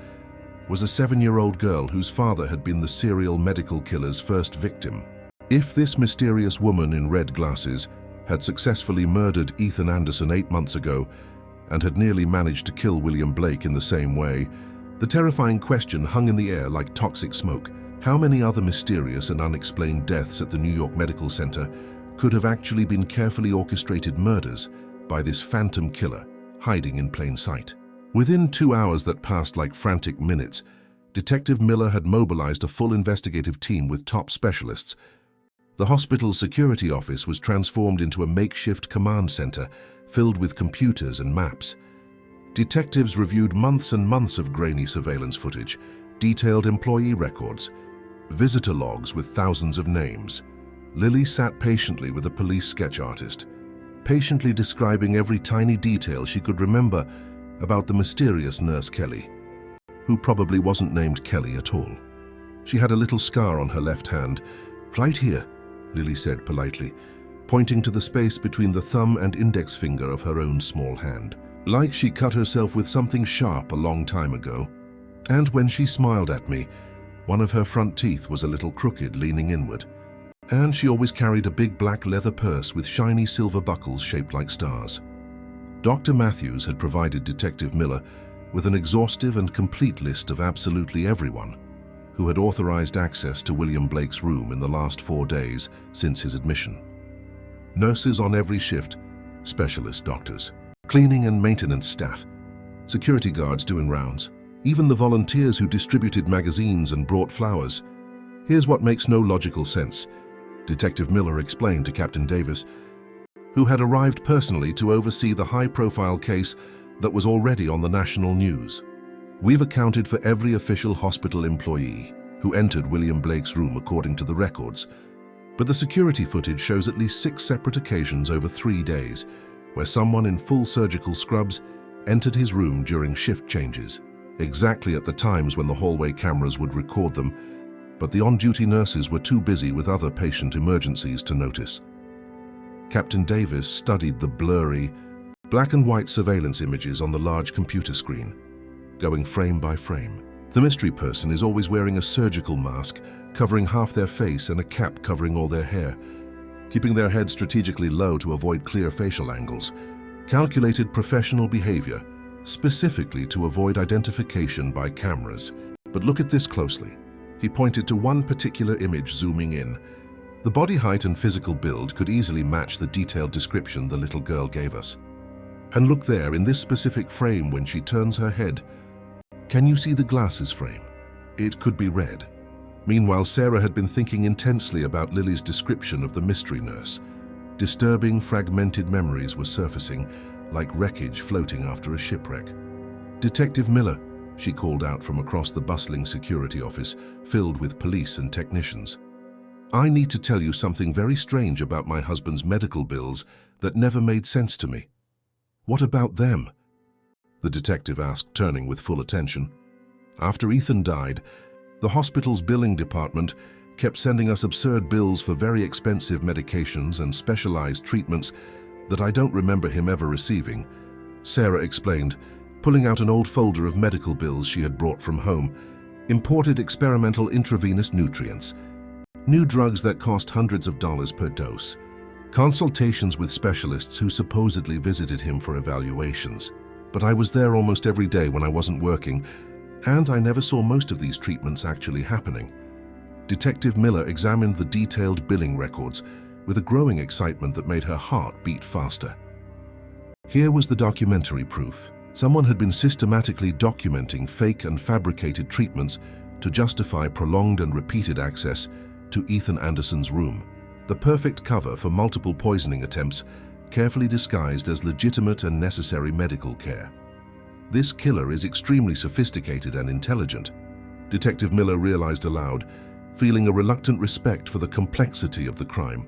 Speaker 1: was a 7-year-old girl whose father had been the serial medical killer's first victim. If this mysterious woman in red glasses had successfully murdered Ethan Anderson 8 months ago and had nearly managed to kill William Blake in the same way, the terrifying question hung in the air like toxic smoke. How many other mysterious and unexplained deaths at the New York Medical Center could have actually been carefully orchestrated murders by this phantom killer hiding in plain sight? Within 2 hours that passed like frantic minutes, Detective Miller had mobilized a full investigative team with top specialists. The hospital's security office was transformed into a makeshift command center filled with computers and maps. Detectives reviewed months and months of grainy surveillance footage, detailed employee records, visitor logs with thousands of names. Lily sat patiently with a police sketch artist, patiently describing every tiny detail she could remember about the mysterious Nurse Kelly, who probably wasn't named Kelly at all. She had a little scar on her left hand. "Right here," Lily said politely, pointing to the space between the thumb and index finger of her own small hand, like she cut herself with something sharp a long time ago. And when she smiled at me, one of her front teeth was a little crooked, leaning inward. And she always carried a big black leather purse with shiny silver buckles shaped like stars. Dr. Matthews had provided Detective Miller with an exhaustive and complete list of absolutely everyone who had authorized access to William Blake's room in the last 4 days since his admission. Nurses on every shift, specialist doctors, cleaning and maintenance staff, security guards doing rounds, even the volunteers who distributed magazines and brought flowers. "Here's what makes no logical sense," Detective Miller explained to Captain Davis, who had arrived personally to oversee the high-profile case that was already on the national news. "We've accounted for every official hospital employee who entered William Blake's room according to the records, but the security footage shows at least 6 separate occasions over 3 days where someone in full surgical scrubs entered his room during shift changes, exactly at the times when the hallway cameras would record them, but the on-duty nurses were too busy with other patient emergencies to notice." Captain Davis studied the blurry, Black and white surveillance images on the large computer screen, going frame by frame. The mystery person is always wearing a surgical mask, covering half their face and a cap covering all their hair, keeping their head strategically low to avoid clear facial angles. Calculated professional behavior, specifically to avoid identification by cameras. But look at this closely. He pointed to one particular image zooming in. The body height and physical build could easily match the detailed description the little girl gave us. And look there, in this specific frame when she turns her head. Can you see the glasses frame? It could be red. Meanwhile, Sarah had been thinking intensely about Lily's description of the mystery nurse. Disturbing, fragmented memories were surfacing, like wreckage floating after a shipwreck. "Detective Miller," she called out from across the bustling security office, filled with police and technicians. "I need to tell you something very strange about my husband's medical bills that never made sense to me." "What about them?" the detective asked, turning with full attention. "After Ethan died, the hospital's billing department kept sending us absurd bills for very expensive medications and specialized treatments that I don't remember him ever receiving," Sarah explained, pulling out an old folder of medical bills she had brought from home. "Imported experimental intravenous nutrients, new drugs that cost hundreds of dollars per dose, consultations with specialists who supposedly visited him for evaluations. But I was there almost every day when I wasn't working, and I never saw most of these treatments actually happening." Detective Miller examined the detailed billing records with a growing excitement that made her heart beat faster. Here was the documentary proof. Someone had been systematically documenting fake and fabricated treatments to justify prolonged and repeated access to Ethan Anderson's room. The perfect cover for multiple poisoning attempts, carefully disguised as legitimate and necessary medical care. This killer is extremely sophisticated and intelligent, Detective Miller realized aloud, feeling a reluctant respect for the complexity of the crime.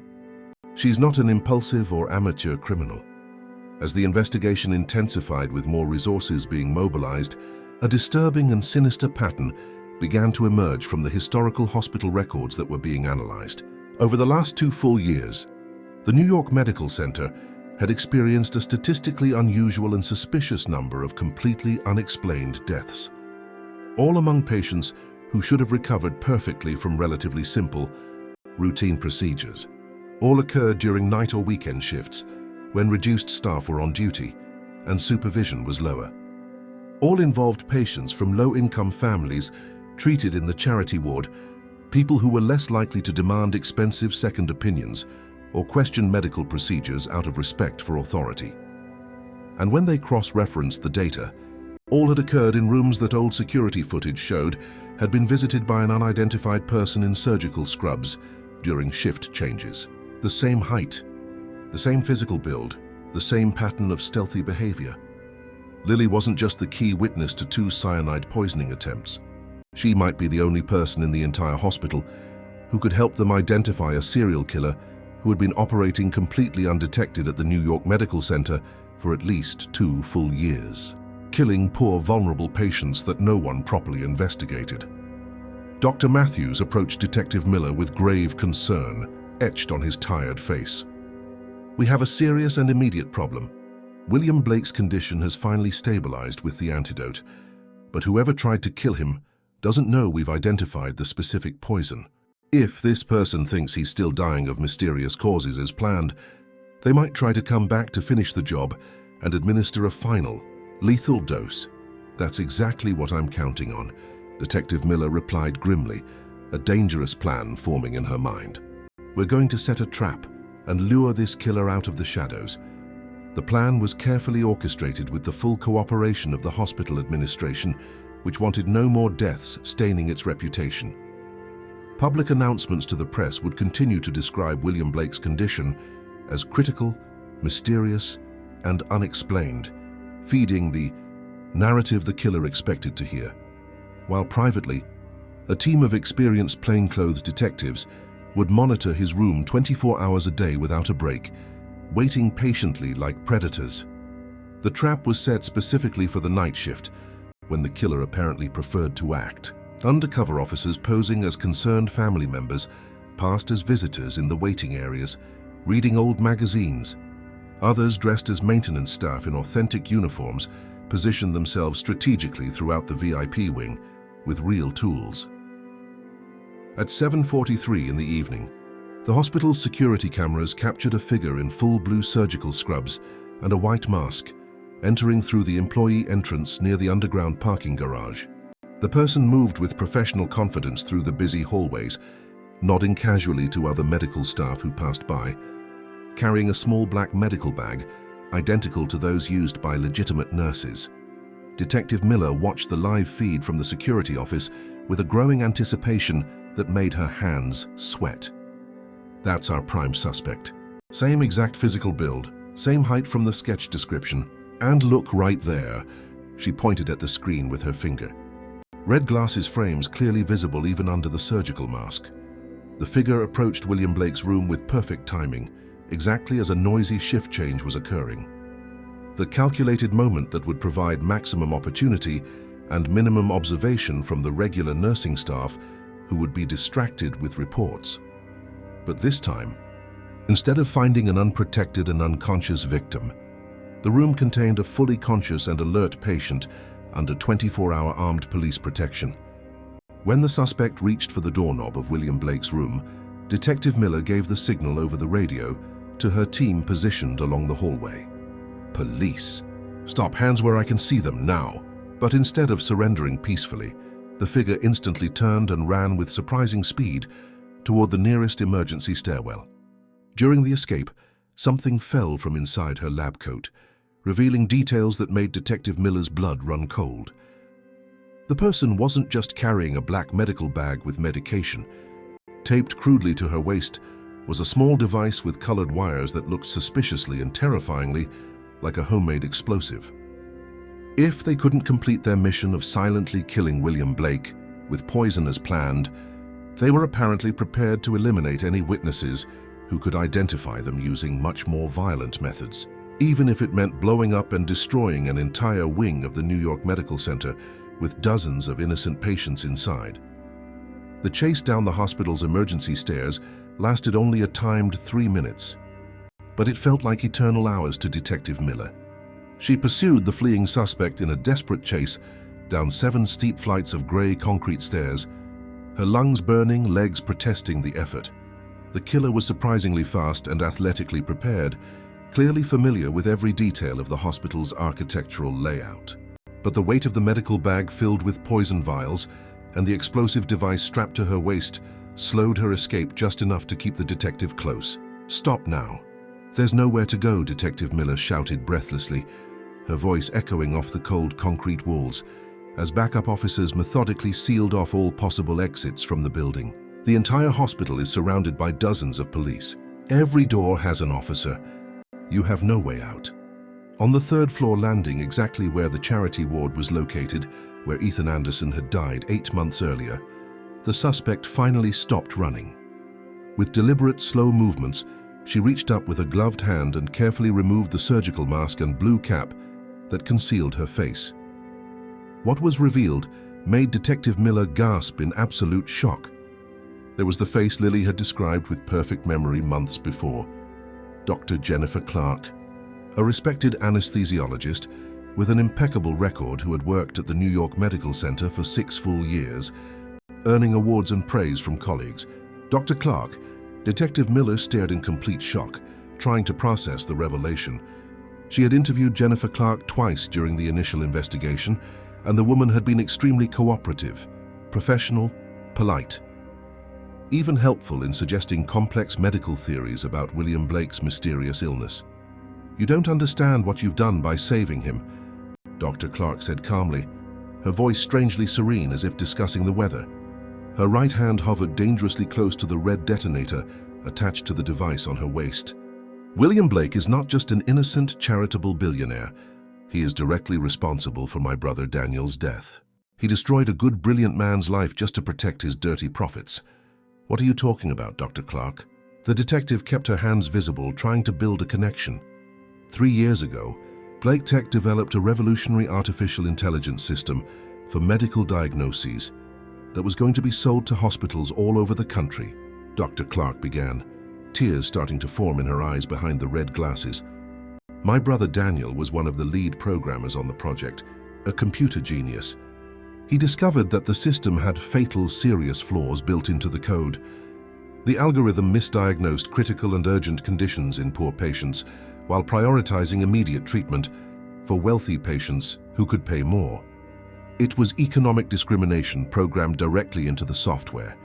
Speaker 1: She's not an impulsive or amateur criminal. As the investigation intensified with more resources being mobilized, a disturbing and sinister pattern began to emerge from the historical hospital records that were being analyzed. Over the last 2 full years, the New York Medical Center had experienced a statistically unusual and suspicious number of completely unexplained deaths, all among patients who should have recovered perfectly from relatively simple, routine procedures. All occurred during night or weekend shifts, when reduced staff were on duty and supervision was lower. All involved patients from low-income families treated in the charity ward, people who were less likely to demand expensive second opinions or question medical procedures out of respect for authority. And when they cross-referenced the data, all had occurred in rooms that old security footage showed had been visited by an unidentified person in surgical scrubs during shift changes. The same height, the same physical build, the same pattern of stealthy behavior. Lily wasn't just the key witness to 2 cyanide poisoning attempts. She might be the only person in the entire hospital who could help them identify a serial killer who had been operating completely undetected at the New York Medical Center for at least 2 full years, killing poor vulnerable patients that no one properly investigated. Dr. Matthews approached Detective Miller with grave concern etched on his tired face. "We have a serious and immediate problem. William Blake's condition has finally stabilized with the antidote, but whoever tried to kill him doesn't know we've identified the specific poison. If this person thinks he's still dying of mysterious causes as planned, they might try to come back to finish the job and administer a final, lethal dose. That's exactly what I'm counting on," Detective Miller replied grimly, a dangerous plan forming in her mind. "We're going to set a trap and lure this killer out of the shadows." The plan was carefully orchestrated with the full cooperation of the hospital administration, which wanted no more deaths staining its reputation. Public announcements to the press would continue to describe William Blake's condition as critical, mysterious, and unexplained, feeding the narrative the killer expected to hear. While privately, a team of experienced plainclothes detectives would monitor his room 24 hours a day without a break, waiting patiently like predators. The trap was set specifically for the night shift, when the killer apparently preferred to act. Undercover officers posing as concerned family members passed as visitors in the waiting areas, reading old magazines, Others, dressed as maintenance staff in authentic uniforms, positioned themselves strategically throughout the VIP wing with real tools. At 7:43 in the evening, the hospital's security cameras captured a figure in full blue surgical scrubs and a white mask, entering through the employee entrance near the underground parking garage. The person moved with professional confidence through the busy hallways, nodding casually to other medical staff who passed by, carrying a small black medical bag, identical to those used by legitimate nurses. Detective Miller watched the live feed from the security office with a growing anticipation that made her hands sweat. That's our prime suspect. Same exact physical build, same height from the sketch description. And look right there. She pointed at the screen with her finger. Red glasses frames clearly visible even under the surgical mask. The figure approached William Blake's room with perfect timing, exactly as a noisy shift change was occurring. The calculated moment that would provide maximum opportunity and minimum observation from the regular nursing staff who would be distracted with reports. But this time, instead of finding an unprotected and unconscious victim, the room contained a fully conscious and alert patient under 24-hour armed police protection. When the suspect reached for the doorknob of William Blake's room, Detective Miller gave the signal over the radio to her team positioned along the hallway. Police. Stop, hands where I can see them, now. But instead of surrendering peacefully, the figure instantly turned and ran with surprising speed toward the nearest emergency stairwell. During the escape, something fell from inside her lab coat, revealing details that made Detective Miller's blood run cold. The person wasn't just carrying a black medical bag with medication. Taped crudely to her waist was a small device with colored wires that looked suspiciously and terrifyingly like a homemade explosive. If they couldn't complete their mission of silently killing William Blake with poison as planned, they were apparently prepared to eliminate any witnesses who could identify them using much more violent methods, even if it meant blowing up and destroying an entire wing of the New York Medical Center with dozens of innocent patients inside. The chase down the hospital's emergency stairs lasted only a timed 3 minutes, but it felt like eternal hours to Detective Miller. She pursued the fleeing suspect in a desperate chase down 7 steep flights of gray concrete stairs, her lungs burning, legs protesting the effort. The killer was surprisingly fast and athletically prepared, clearly familiar with every detail of the hospital's architectural layout. But the weight of the medical bag filled with poison vials and the explosive device strapped to her waist slowed her escape just enough to keep the detective close. "Stop now." "There's nowhere to go," Detective Miller shouted breathlessly, her voice echoing off the cold concrete walls as backup officers methodically sealed off all possible exits from the building. The entire hospital is surrounded by dozens of police. Every door has an officer. You have no way out. On the 3rd floor landing, exactly where the charity ward was located, where Ethan Anderson had died 8 months earlier, the suspect finally stopped running. With deliberate, slow movements, she reached up with a gloved hand and carefully removed the surgical mask and blue cap that concealed her face. What was revealed made Detective Miller gasp in absolute shock. There was the face Lily had described with perfect memory months before. Dr. Jennifer Clark, a respected anesthesiologist with an impeccable record who had worked at the New York Medical Center for 6 full years, earning awards and praise from colleagues. Dr. Clark. Detective Miller stared in complete shock, trying to process the revelation. She had interviewed Jennifer Clark twice during the initial investigation, and the woman had been extremely cooperative, professional, polite, even helpful in suggesting complex medical theories about William Blake's mysterious illness. "You don't understand what you've done by saving him," Dr. Clark said calmly, her voice strangely serene as if discussing the weather. Her right hand hovered dangerously close to the red detonator attached to the device on her waist. "William Blake is not just an innocent, charitable billionaire. He is directly responsible for my brother Daniel's death. He destroyed a good, brilliant man's life just to protect his dirty profits." "What are you talking about, Dr. Clark?" The detective kept her hands visible, trying to build a connection. 3 years ago, Blake Tech developed a revolutionary artificial intelligence system for medical diagnoses that was going to be sold to hospitals all over the country. Dr. Clark began, tears starting to form in her eyes behind the red glasses. My brother Daniel was one of the lead programmers on the project, a computer genius. He discovered that the system had fatal, serious flaws built into the code. The algorithm misdiagnosed critical and urgent conditions in poor patients while prioritizing immediate treatment for wealthy patients who could pay more. It was economic discrimination programmed directly into the software.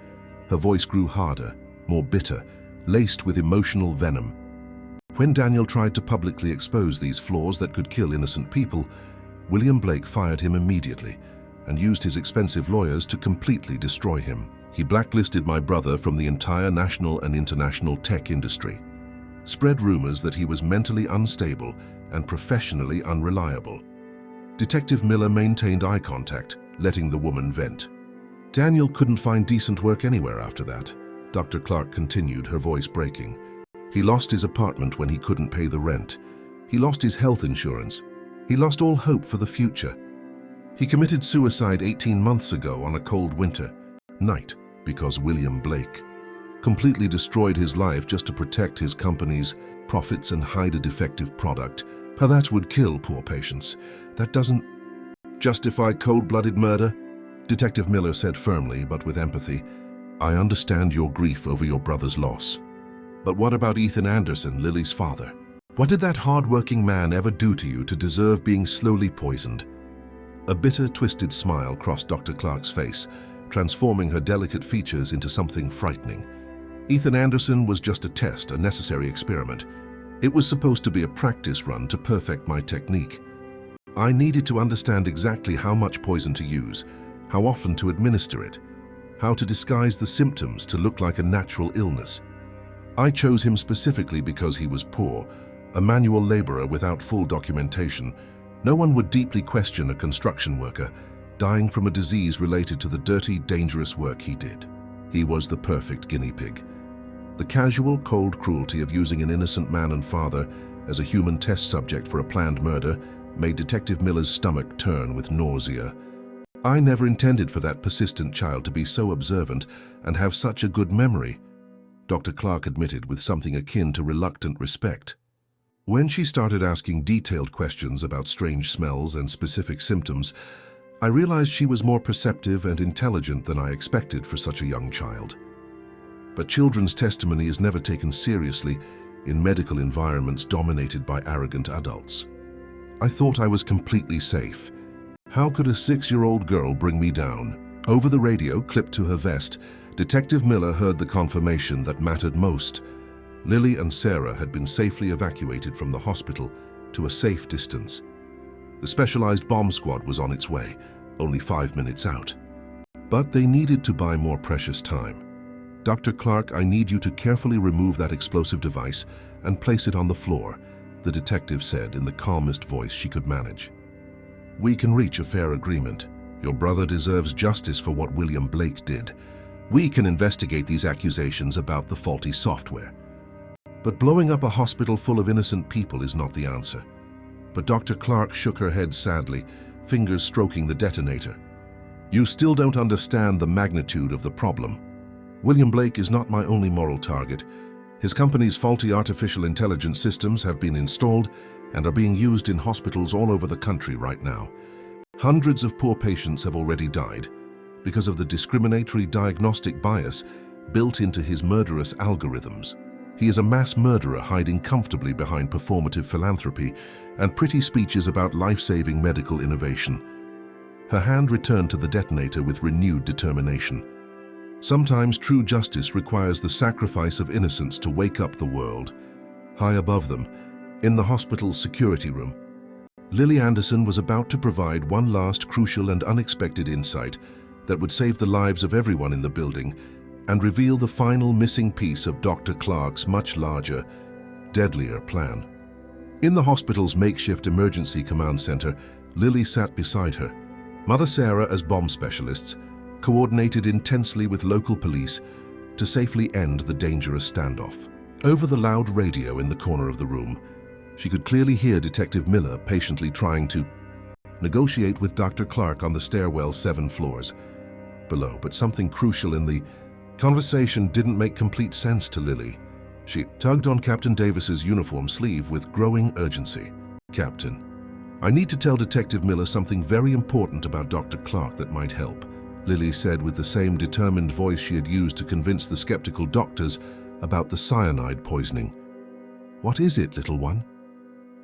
Speaker 1: Her voice grew harder, more bitter, laced with emotional venom. When Daniel tried to publicly expose these flaws that could kill innocent people, William Blake fired him immediately and used his expensive lawyers to completely destroy him. He blacklisted my brother from the entire national and international tech industry, spread rumors that he was mentally unstable and professionally unreliable. Detective Miller maintained eye contact, letting the woman vent. Daniel couldn't find decent work anywhere after that. Dr. Clark continued, her voice breaking. He lost his apartment when he couldn't pay the rent. He lost his health insurance. He lost all hope for the future. He committed suicide 18 months ago on a cold winter night because William Blake completely destroyed his life just to protect his company's profits and hide a defective product. How that would kill poor patients. That doesn't justify cold-blooded murder, Detective Miller said firmly but with empathy. I understand your grief over your brother's loss. But what about Ethan Anderson, Lily's father? What did that hard-working man ever do to you to deserve being slowly poisoned? A bitter, twisted smile crossed Dr. Clark's face, transforming her delicate features into something frightening. Ethan Anderson was just a test, a necessary experiment. It was supposed to be a practice run to perfect my technique. I needed to understand exactly how much poison to use, how often to administer it, how to disguise the symptoms to look like a natural illness. I chose him specifically because he was poor, a manual laborer without full documentation. No one would deeply question a construction worker dying from a disease related to the dirty, dangerous work he did. He was the perfect guinea pig. The casual, cold cruelty of using an innocent man and father as a human test subject for a planned murder made Detective Miller's stomach turn with nausea. I never intended for that persistent child to be so observant and have such a good memory, Dr. Clark admitted with something akin to reluctant respect. When she started asking detailed questions about strange smells and specific symptoms, I realized she was more perceptive and intelligent than I expected for such a young child. But children's testimony is never taken seriously in medical environments dominated by arrogant adults. I thought I was completely safe. How could a 6-year-old girl bring me down? Over the radio, clipped to her vest, Detective Miller heard the confirmation that mattered most. Lily and Sarah had been safely evacuated from the hospital to a safe distance. The specialized bomb squad was on its way, only 5 minutes out. But they needed to buy more precious time. Dr. Clark, I need you to carefully remove that explosive device and place it on the floor, the detective said in the calmest voice she could manage. We can reach a fair agreement. Your brother deserves justice for what William Blake did. We can investigate these accusations about the faulty software. But blowing up a hospital full of innocent people is not the answer. But Dr. Clark shook her head sadly, fingers stroking the detonator. You still don't understand the magnitude of the problem. William Blake is not my only moral target. His company's faulty artificial intelligence systems have been installed and are being used in hospitals all over the country right now. Hundreds of poor patients have already died because of the discriminatory diagnostic bias built into his murderous algorithms. He is a mass murderer hiding comfortably behind performative philanthropy and pretty speeches about life-saving medical innovation. Her hand returned to the detonator with renewed determination. Sometimes true justice requires the sacrifice of innocence to wake up the world. High above them, in the hospital's security room, Lily Anderson was about to provide one last crucial and unexpected insight that would save the lives of everyone in the building and reveal the final missing piece of Dr. Clark's much larger, deadlier plan. In the hospital's makeshift emergency command center, Lily sat beside her. Mother Sarah, as bomb specialists, coordinated intensely with local police to safely end the dangerous standoff. Over the loud radio in the corner of the room, she could clearly hear Detective Miller patiently trying to negotiate with Dr. Clark on the stairwell 7 floors below, but something crucial in the conversation didn't make complete sense to Lily. She tugged on Captain Davis's uniform sleeve with growing urgency. "Captain, I need to tell Detective Miller something very important about Dr. Clark that might help," Lily said with the same determined voice she had used to convince the skeptical doctors about the cyanide poisoning. "What is it, little one?"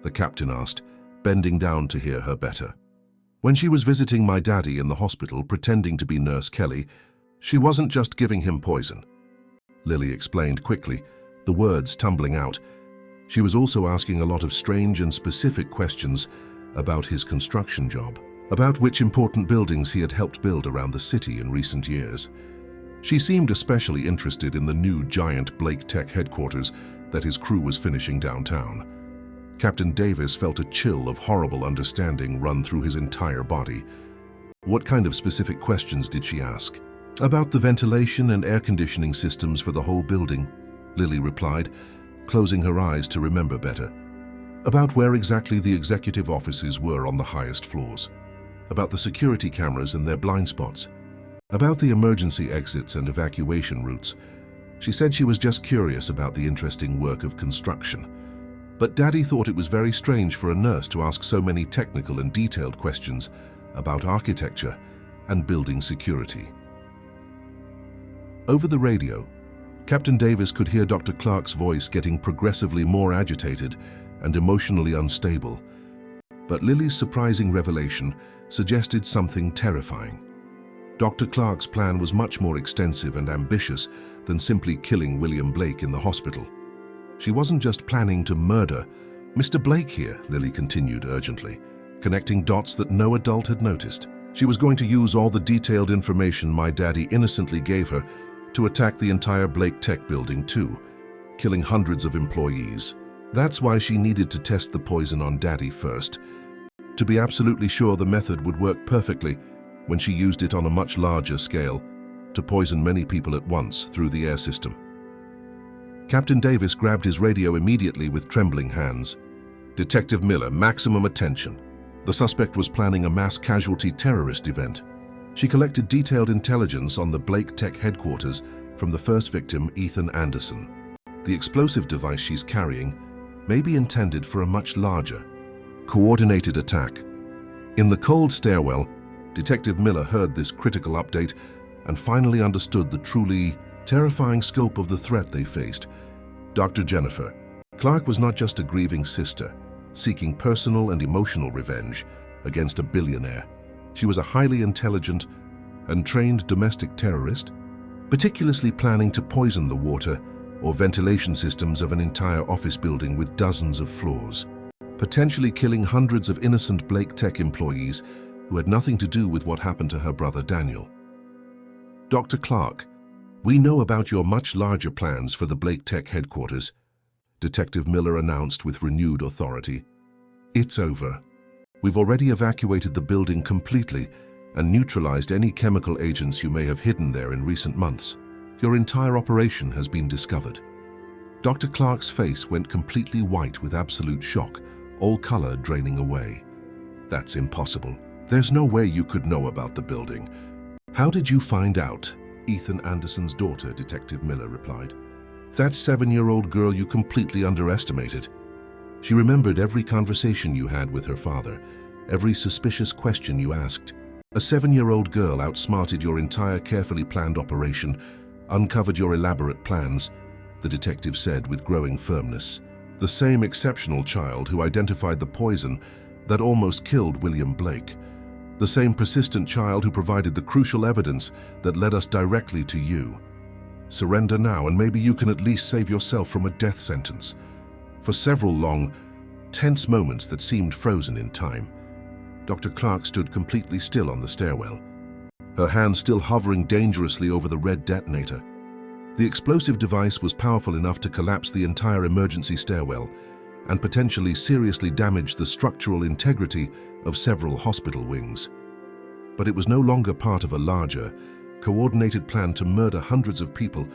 Speaker 1: the captain asked, bending down to hear her better. "When she was visiting my daddy in the hospital pretending to be Nurse Kelly, she wasn't just giving him poison," Lily explained quickly, the words tumbling out. She was also asking a lot of strange and specific questions about his construction job, about which important buildings he had helped build around the city in recent years. She seemed especially interested in the new giant Blake Tech headquarters that his crew was finishing downtown. Captain Davis felt a chill of horrible understanding run through his entire body. What kind of specific questions did she ask? "About the ventilation and air conditioning systems for the whole building," Lily replied, closing her eyes to remember better. "About where exactly the executive offices were on the highest floors. About the security cameras and their blind spots. About the emergency exits and evacuation routes." She said she was just curious about the interesting work of construction. But Daddy thought it was very strange for a nurse to ask so many technical and detailed questions about architecture and building security. Over the radio, Captain Davis could hear Dr. Clark's voice getting progressively more agitated and emotionally unstable. But Lily's surprising revelation suggested something terrifying. Dr. Clark's plan was much more extensive and ambitious than simply killing William Blake in the hospital. She wasn't just planning to murder Mr. Blake here, Lily continued urgently, connecting dots that no adult had noticed. She was going to use all the detailed information my daddy innocently gave her to attack the entire Blake Tech building too, killing hundreds of employees. That's why she needed to test the poison on Daddy first, to be absolutely sure the method would work perfectly when she used it on a much larger scale to poison many people at once through the air system. Captain Davis grabbed his radio immediately with trembling hands. "Detective Miller, maximum attention. The suspect was planning a mass casualty terrorist event." She collected detailed intelligence on the Blake Tech headquarters from the first victim, Ethan Anderson. The explosive device she's carrying may be intended for a much larger, coordinated attack. In the cold stairwell, Detective Miller heard this critical update and finally understood the truly terrifying scope of the threat they faced. Dr. Jennifer Clark was not just a grieving sister, seeking personal and emotional revenge against a billionaire. She was a highly intelligent and trained domestic terrorist, meticulously planning to poison the water or ventilation systems of an entire office building with dozens of floors, potentially killing hundreds of innocent Blake Tech employees who had nothing to do with what happened to her brother Daniel. "Dr. Clark, we know about your much larger plans for the Blake Tech headquarters," Detective Miller announced with renewed authority. "It's over. We've already evacuated the building completely and neutralized any chemical agents you may have hidden there in recent months. Your entire operation has been discovered." Dr. Clark's face went completely white with absolute shock, all color draining away. "That's impossible. There's no way you could know about the building." "How did you find out?" Ethan Anderson's daughter, Detective Miller replied. "That 7-year-old girl you completely underestimated. She remembered every conversation you had with her father, every suspicious question you asked. A 7-year-old girl outsmarted your entire carefully planned operation, uncovered your elaborate plans," the detective said with growing firmness. "The same exceptional child who identified the poison that almost killed William Blake. The same persistent child who provided the crucial evidence that led us directly to you. Surrender now, and maybe you can at least save yourself from a death sentence." For several long, tense moments that seemed frozen in time, Dr. Clark stood completely still on the stairwell, her hand still hovering dangerously over the red detonator. The explosive device was powerful enough to collapse the entire emergency stairwell and potentially seriously damage the structural integrity of several hospital wings. But it was no longer part of a larger, coordinated plan to murder hundreds of people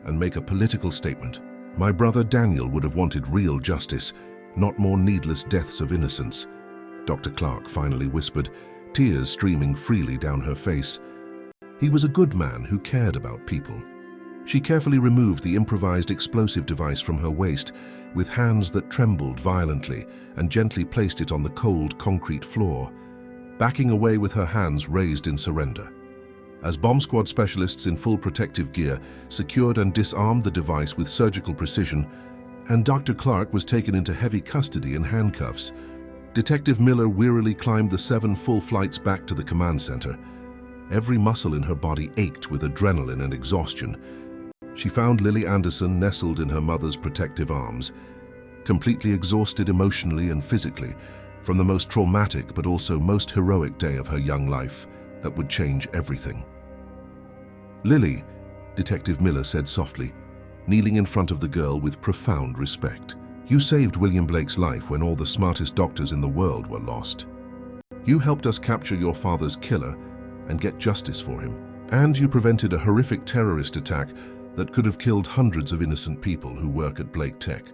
Speaker 1: and make a political statement. "My brother Daniel would have wanted real justice, not more needless deaths of innocents," Dr. Clark finally whispered, tears streaming freely down her face. "He was a good man who cared about people." She carefully removed the improvised explosive device from her waist with hands that trembled violently and gently placed it on the cold concrete floor, backing away with her hands raised in surrender. As bomb squad specialists in full protective gear secured and disarmed the device with surgical precision, and Dr. Clark was taken into heavy custody in handcuffs, Detective Miller wearily climbed the 7 full flights back to the command center. Every muscle in her body ached with adrenaline and exhaustion. She found Lily Anderson nestled in her mother's protective arms, completely exhausted emotionally and physically from the most traumatic but also most heroic day of her young life that would change everything. "Lily," Detective Miller said softly, kneeling in front of the girl with profound respect. "You saved William Blake's life when all the smartest doctors in the world were lost. You helped us capture your father's killer and get justice for him. And you prevented a horrific terrorist attack that could have killed hundreds of innocent people who work at Blake Tech.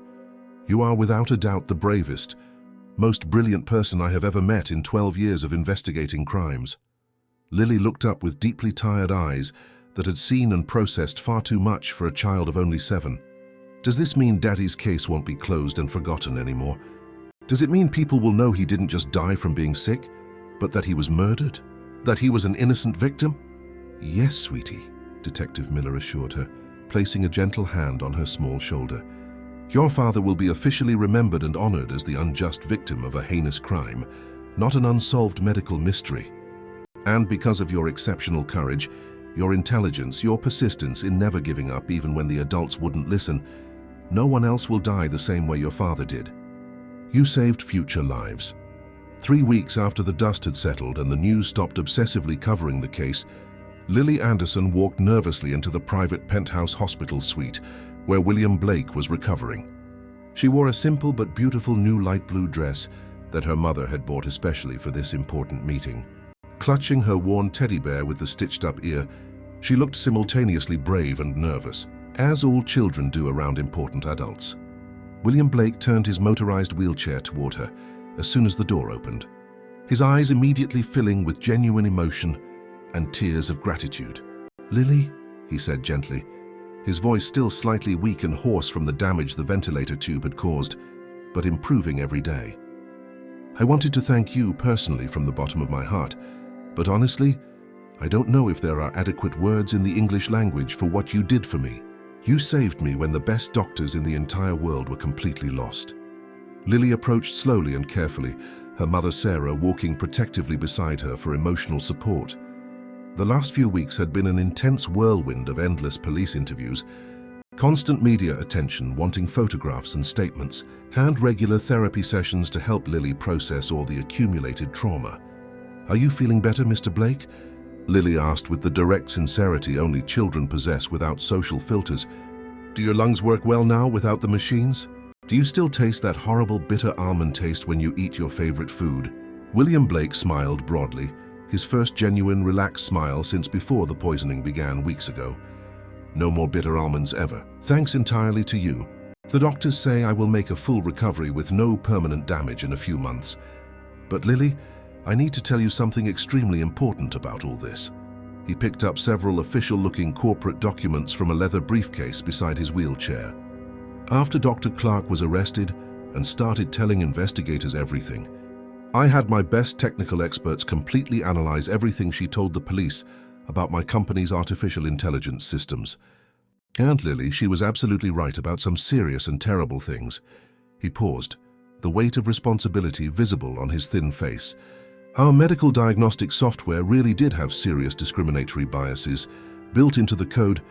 Speaker 1: You are without a doubt the bravest, most brilliant person I have ever met in 12 years of investigating crimes." Lily looked up with deeply tired eyes that had seen and processed far too much for a child of only 7. "Does this mean Daddy's case won't be closed and forgotten anymore? Does it mean people will know he didn't just die from being sick, but that he was murdered? That he was an innocent victim?" "Yes, sweetie," Detective Miller assured her, placing a gentle hand on her small shoulder. "Your father will be officially remembered and honored as the unjust victim of a heinous crime, not an unsolved medical mystery. And because of your exceptional courage, your intelligence, your persistence in never giving up even when the adults wouldn't listen, no one else will die the same way your father did. You saved future lives." 3 weeks after the dust had settled and the news stopped obsessively covering the case, Lily Anderson walked nervously into the private penthouse hospital suite where William Blake was recovering. She wore a simple but beautiful new light blue dress that her mother had bought especially for this important meeting. Clutching her worn teddy bear with the stitched-up ear, she looked simultaneously brave and nervous, as all children do around important adults. William Blake turned his motorized wheelchair toward her as soon as the door opened, his eyes immediately filling with genuine emotion and tears of gratitude. "Lily," he said gently, his voice still slightly weak and hoarse from the damage the ventilator tube had caused, but improving every day. "I wanted to thank you personally from the bottom of my heart, but honestly, I don't know if there are adequate words in the English language for what you did for me. You saved me when the best doctors in the entire world were completely lost." Lily approached slowly and carefully, her mother Sarah walking protectively beside her for emotional support. The last few weeks had been an intense whirlwind of endless police interviews, constant media attention wanting photographs and statements, and regular therapy sessions to help Lily process all the accumulated trauma. "Are you feeling better, Mr. Blake?" Lily asked with the direct sincerity only children possess without social filters. "Do your lungs work well now without the machines? Do you still taste that horrible bitter almond taste when you eat your favorite food?" William Blake smiled broadly, his first genuine, relaxed smile since before the poisoning began weeks ago. "No more bitter almonds ever. Thanks entirely to you. The doctors say I will make a full recovery with no permanent damage in a few months. But Lily, I need to tell you something extremely important about all this." He picked up several official-looking corporate documents from a leather briefcase beside his wheelchair. "After Dr. Clark was arrested and started telling investigators everything, I had my best technical experts completely analyze everything she told the police about my company's artificial intelligence systems. And Lily, she was absolutely right about some serious and terrible things." He paused, the weight of responsibility visible on his thin face. "Our medical diagnostic software really did have serious discriminatory biases built into the code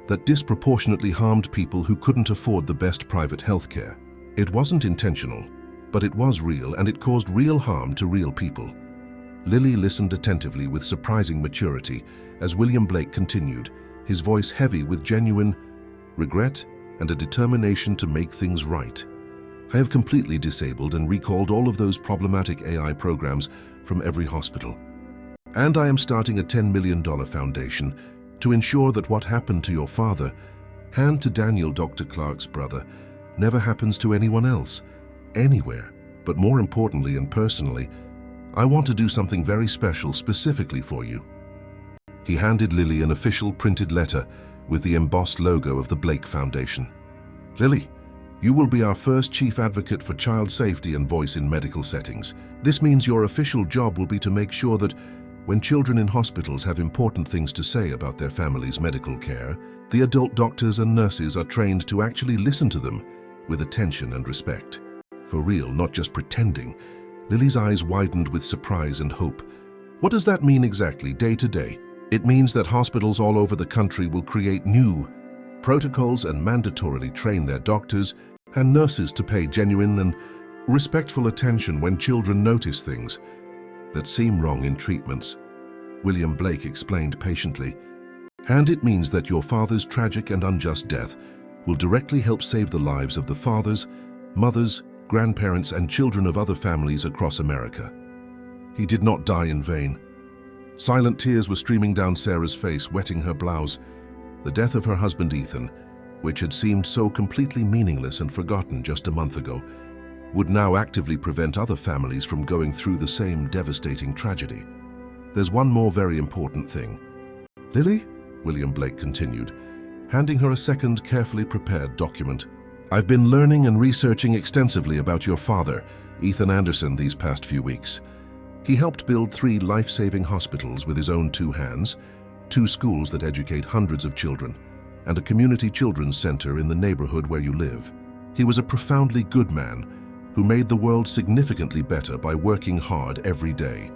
Speaker 1: that disproportionately harmed people who couldn't afford the best private healthcare. It wasn't intentional, but it was real, and it caused real harm to real people." Lily listened attentively with surprising maturity as William Blake continued, his voice heavy with genuine regret and a determination to make things right. "I have completely disabled and recalled all of those problematic AI programs from every hospital. And I am starting a $10 million foundation to ensure that what happened to your father and to Daniel, Dr. Clark's brother, never happens to anyone else, anywhere. But more importantly and personally, I want to do something very special specifically for you." He handed Lily an official printed letter with the embossed logo of the Blake Foundation. "Lily, you will be our first chief advocate for child safety and voice in medical settings. This means your official job will be to make sure that when children in hospitals have important things to say about their family's medical care, the adult doctors and nurses are trained to actually listen to them with attention and respect. For real, not just pretending." Lily's eyes widened with surprise and hope. "What does that mean exactly, day to day?" "It means that hospitals all over the country will create new protocols and mandatorily train their doctors and nurses to pay genuine and respectful attention when children notice things that seem wrong in treatments," William Blake explained patiently. "And it means that your father's tragic and unjust death will directly help save the lives of the fathers, mothers, grandparents, and children of other families across America. He did not die in vain." Silent tears were streaming down Sarah's face, wetting her blouse. The death of her husband Ethan, which had seemed so completely meaningless and forgotten just a month ago, would now actively prevent other families from going through the same devastating tragedy. "There's one more very important thing. Lily," William Blake continued, handing her a second carefully prepared document. "I've been learning and researching extensively about your father, Ethan Anderson, these past few weeks. He helped build 3 life-saving hospitals with his own 2 hands, 2 schools that educate hundreds of children, and a community children's center in the neighborhood where you live. He was a profoundly good man who made the world significantly better by working hard every day."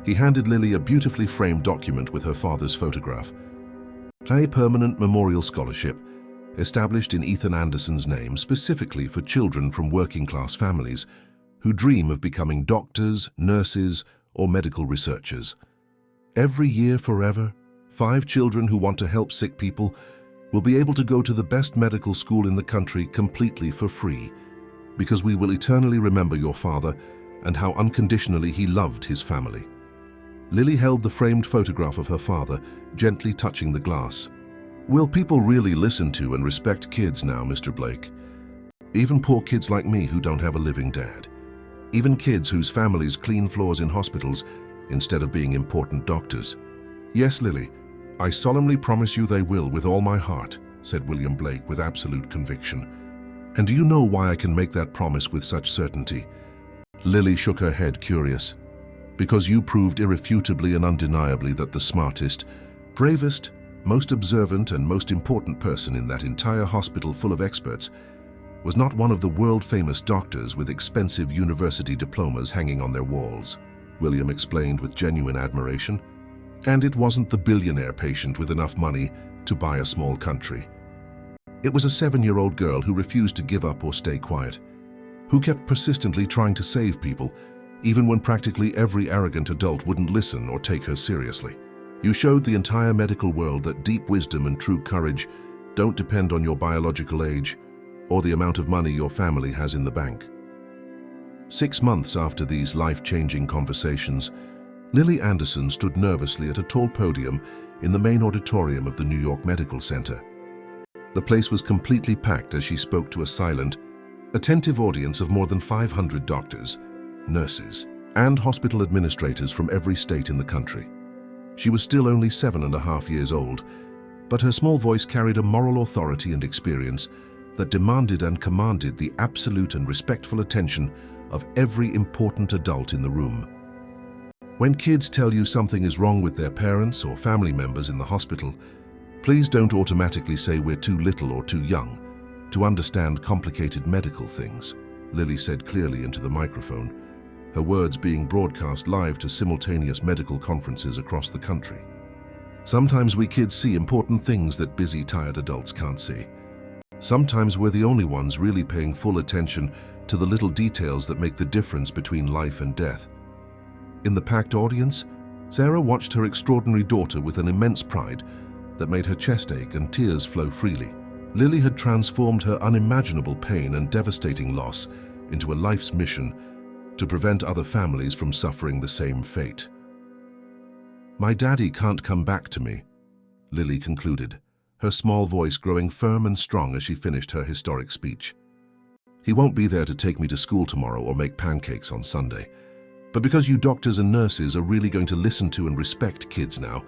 Speaker 1: He handed Lily a beautifully framed document with her father's photograph. "A permanent memorial scholarship established in Ethan Anderson's name specifically for children from working-class families who dream of becoming doctors, nurses, or medical researchers. Every year forever, 5 children who want to help sick people will be able to go to the best medical school in the country completely for free, because we will eternally remember your father and how unconditionally he loved his family." Lily held the framed photograph of her father, gently touching the glass. "Will people really listen to and respect kids now, Mr. Blake? Even poor kids like me who don't have a living dad. Even kids whose families clean floors in hospitals instead of being important doctors." "Yes, Lily, I solemnly promise you they will with all my heart," said William Blake with absolute conviction. "And do you know why I can make that promise with such certainty?" Lily shook her head, curious. "Because you proved irrefutably and undeniably that the smartest, bravest, most observant and most important person in that entire hospital full of experts was not one of the world-famous doctors with expensive university diplomas hanging on their walls," William explained with genuine admiration. "And it wasn't the billionaire patient with enough money to buy a small country. It was a 7-year-old girl who refused to give up or stay quiet, who kept persistently trying to save people, even when practically every arrogant adult wouldn't listen or take her seriously. You showed the entire medical world that deep wisdom and true courage don't depend on your biological age or the amount of money your family has in the bank." 6 months after these life-changing conversations, Lily Anderson stood nervously at a tall podium in the main auditorium of the New York Medical Center. The place was completely packed as she spoke to a silent, attentive audience of more than 500 doctors, nurses, and hospital administrators from every state in the country. She was still only 7.5 years old, but her small voice carried a moral authority and experience that demanded and commanded the absolute and respectful attention of every important adult in the room. When kids tell you something is wrong with their parents or family members in the hospital, please don't automatically say we're too little or too young to understand complicated medical things, Lily said clearly into the microphone, her words being broadcast live to simultaneous medical conferences across the country. Sometimes we kids see important things that busy, tired adults can't see. Sometimes we're the only ones really paying full attention to the little details that make the difference between life and death. In the packed audience, Sarah watched her extraordinary daughter with an immense pride that made her chest ache and tears flow freely. Lily had transformed her unimaginable pain and devastating loss into a life's mission to prevent other families from suffering the same fate. "My daddy can't come back to me," Lily concluded, her small voice growing firm and strong as she finished her historic speech. "He won't be there to take me to school tomorrow or make pancakes on Sunday. But because you doctors and nurses are really going to listen to and respect kids now,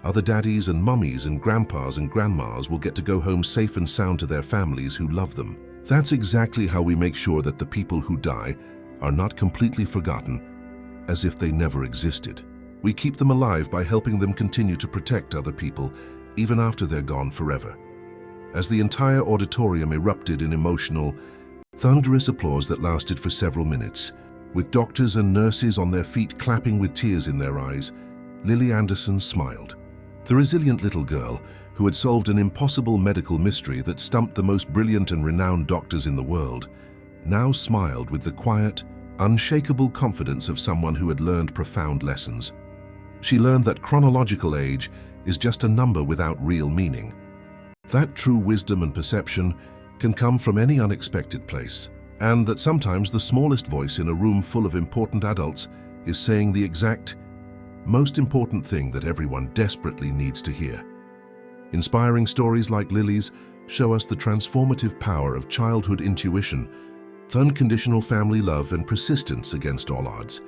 Speaker 1: Other daddies and mummies and grandpas and grandmas will get to go home safe and sound to their families who love them. That's exactly how we make sure that the people who die are not completely forgotten, as if they never existed. We keep them alive by helping them continue to protect other people, even after they're gone forever. As the entire auditorium erupted in emotional, thunderous applause that lasted for several minutes, with doctors and nurses on their feet clapping with tears in their eyes, Lily Anderson smiled. The resilient little girl, who had solved an impossible medical mystery that stumped the most brilliant and renowned doctors in the world, now smiled with the quiet, unshakable confidence of someone who had learned profound lessons. She learned that chronological age is just a number without real meaning. That true wisdom and perception can come from any unexpected place, and that sometimes the smallest voice in a room full of important adults is saying the exact, most important thing that everyone desperately needs to hear. Inspiring stories like Lily's show us the transformative power of childhood intuition, unconditional family love, and persistence against all odds.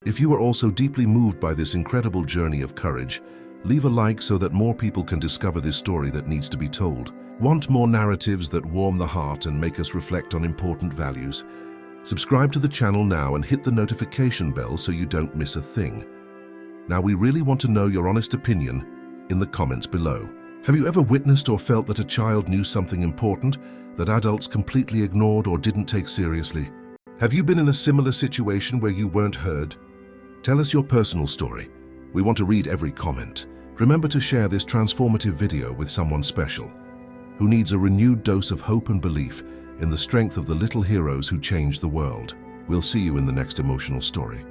Speaker 1: If you are also deeply moved by this incredible journey of courage, leave a like so that more people can discover this story that needs to be told. Want more narratives that warm the heart and make us reflect on important values? Subscribe to the channel now and hit the notification bell so you don't miss a thing. Now, we really want to know your honest opinion in the comments below. Have you ever witnessed or felt that a child knew something important that adults completely ignored or didn't take seriously? Have you been in a similar situation where you weren't heard? Tell us your personal story. We want to read every comment. Remember to share this transformative video with someone special who needs a renewed dose of hope and belief in the strength of the little heroes who change the world. We'll see you in the next emotional story.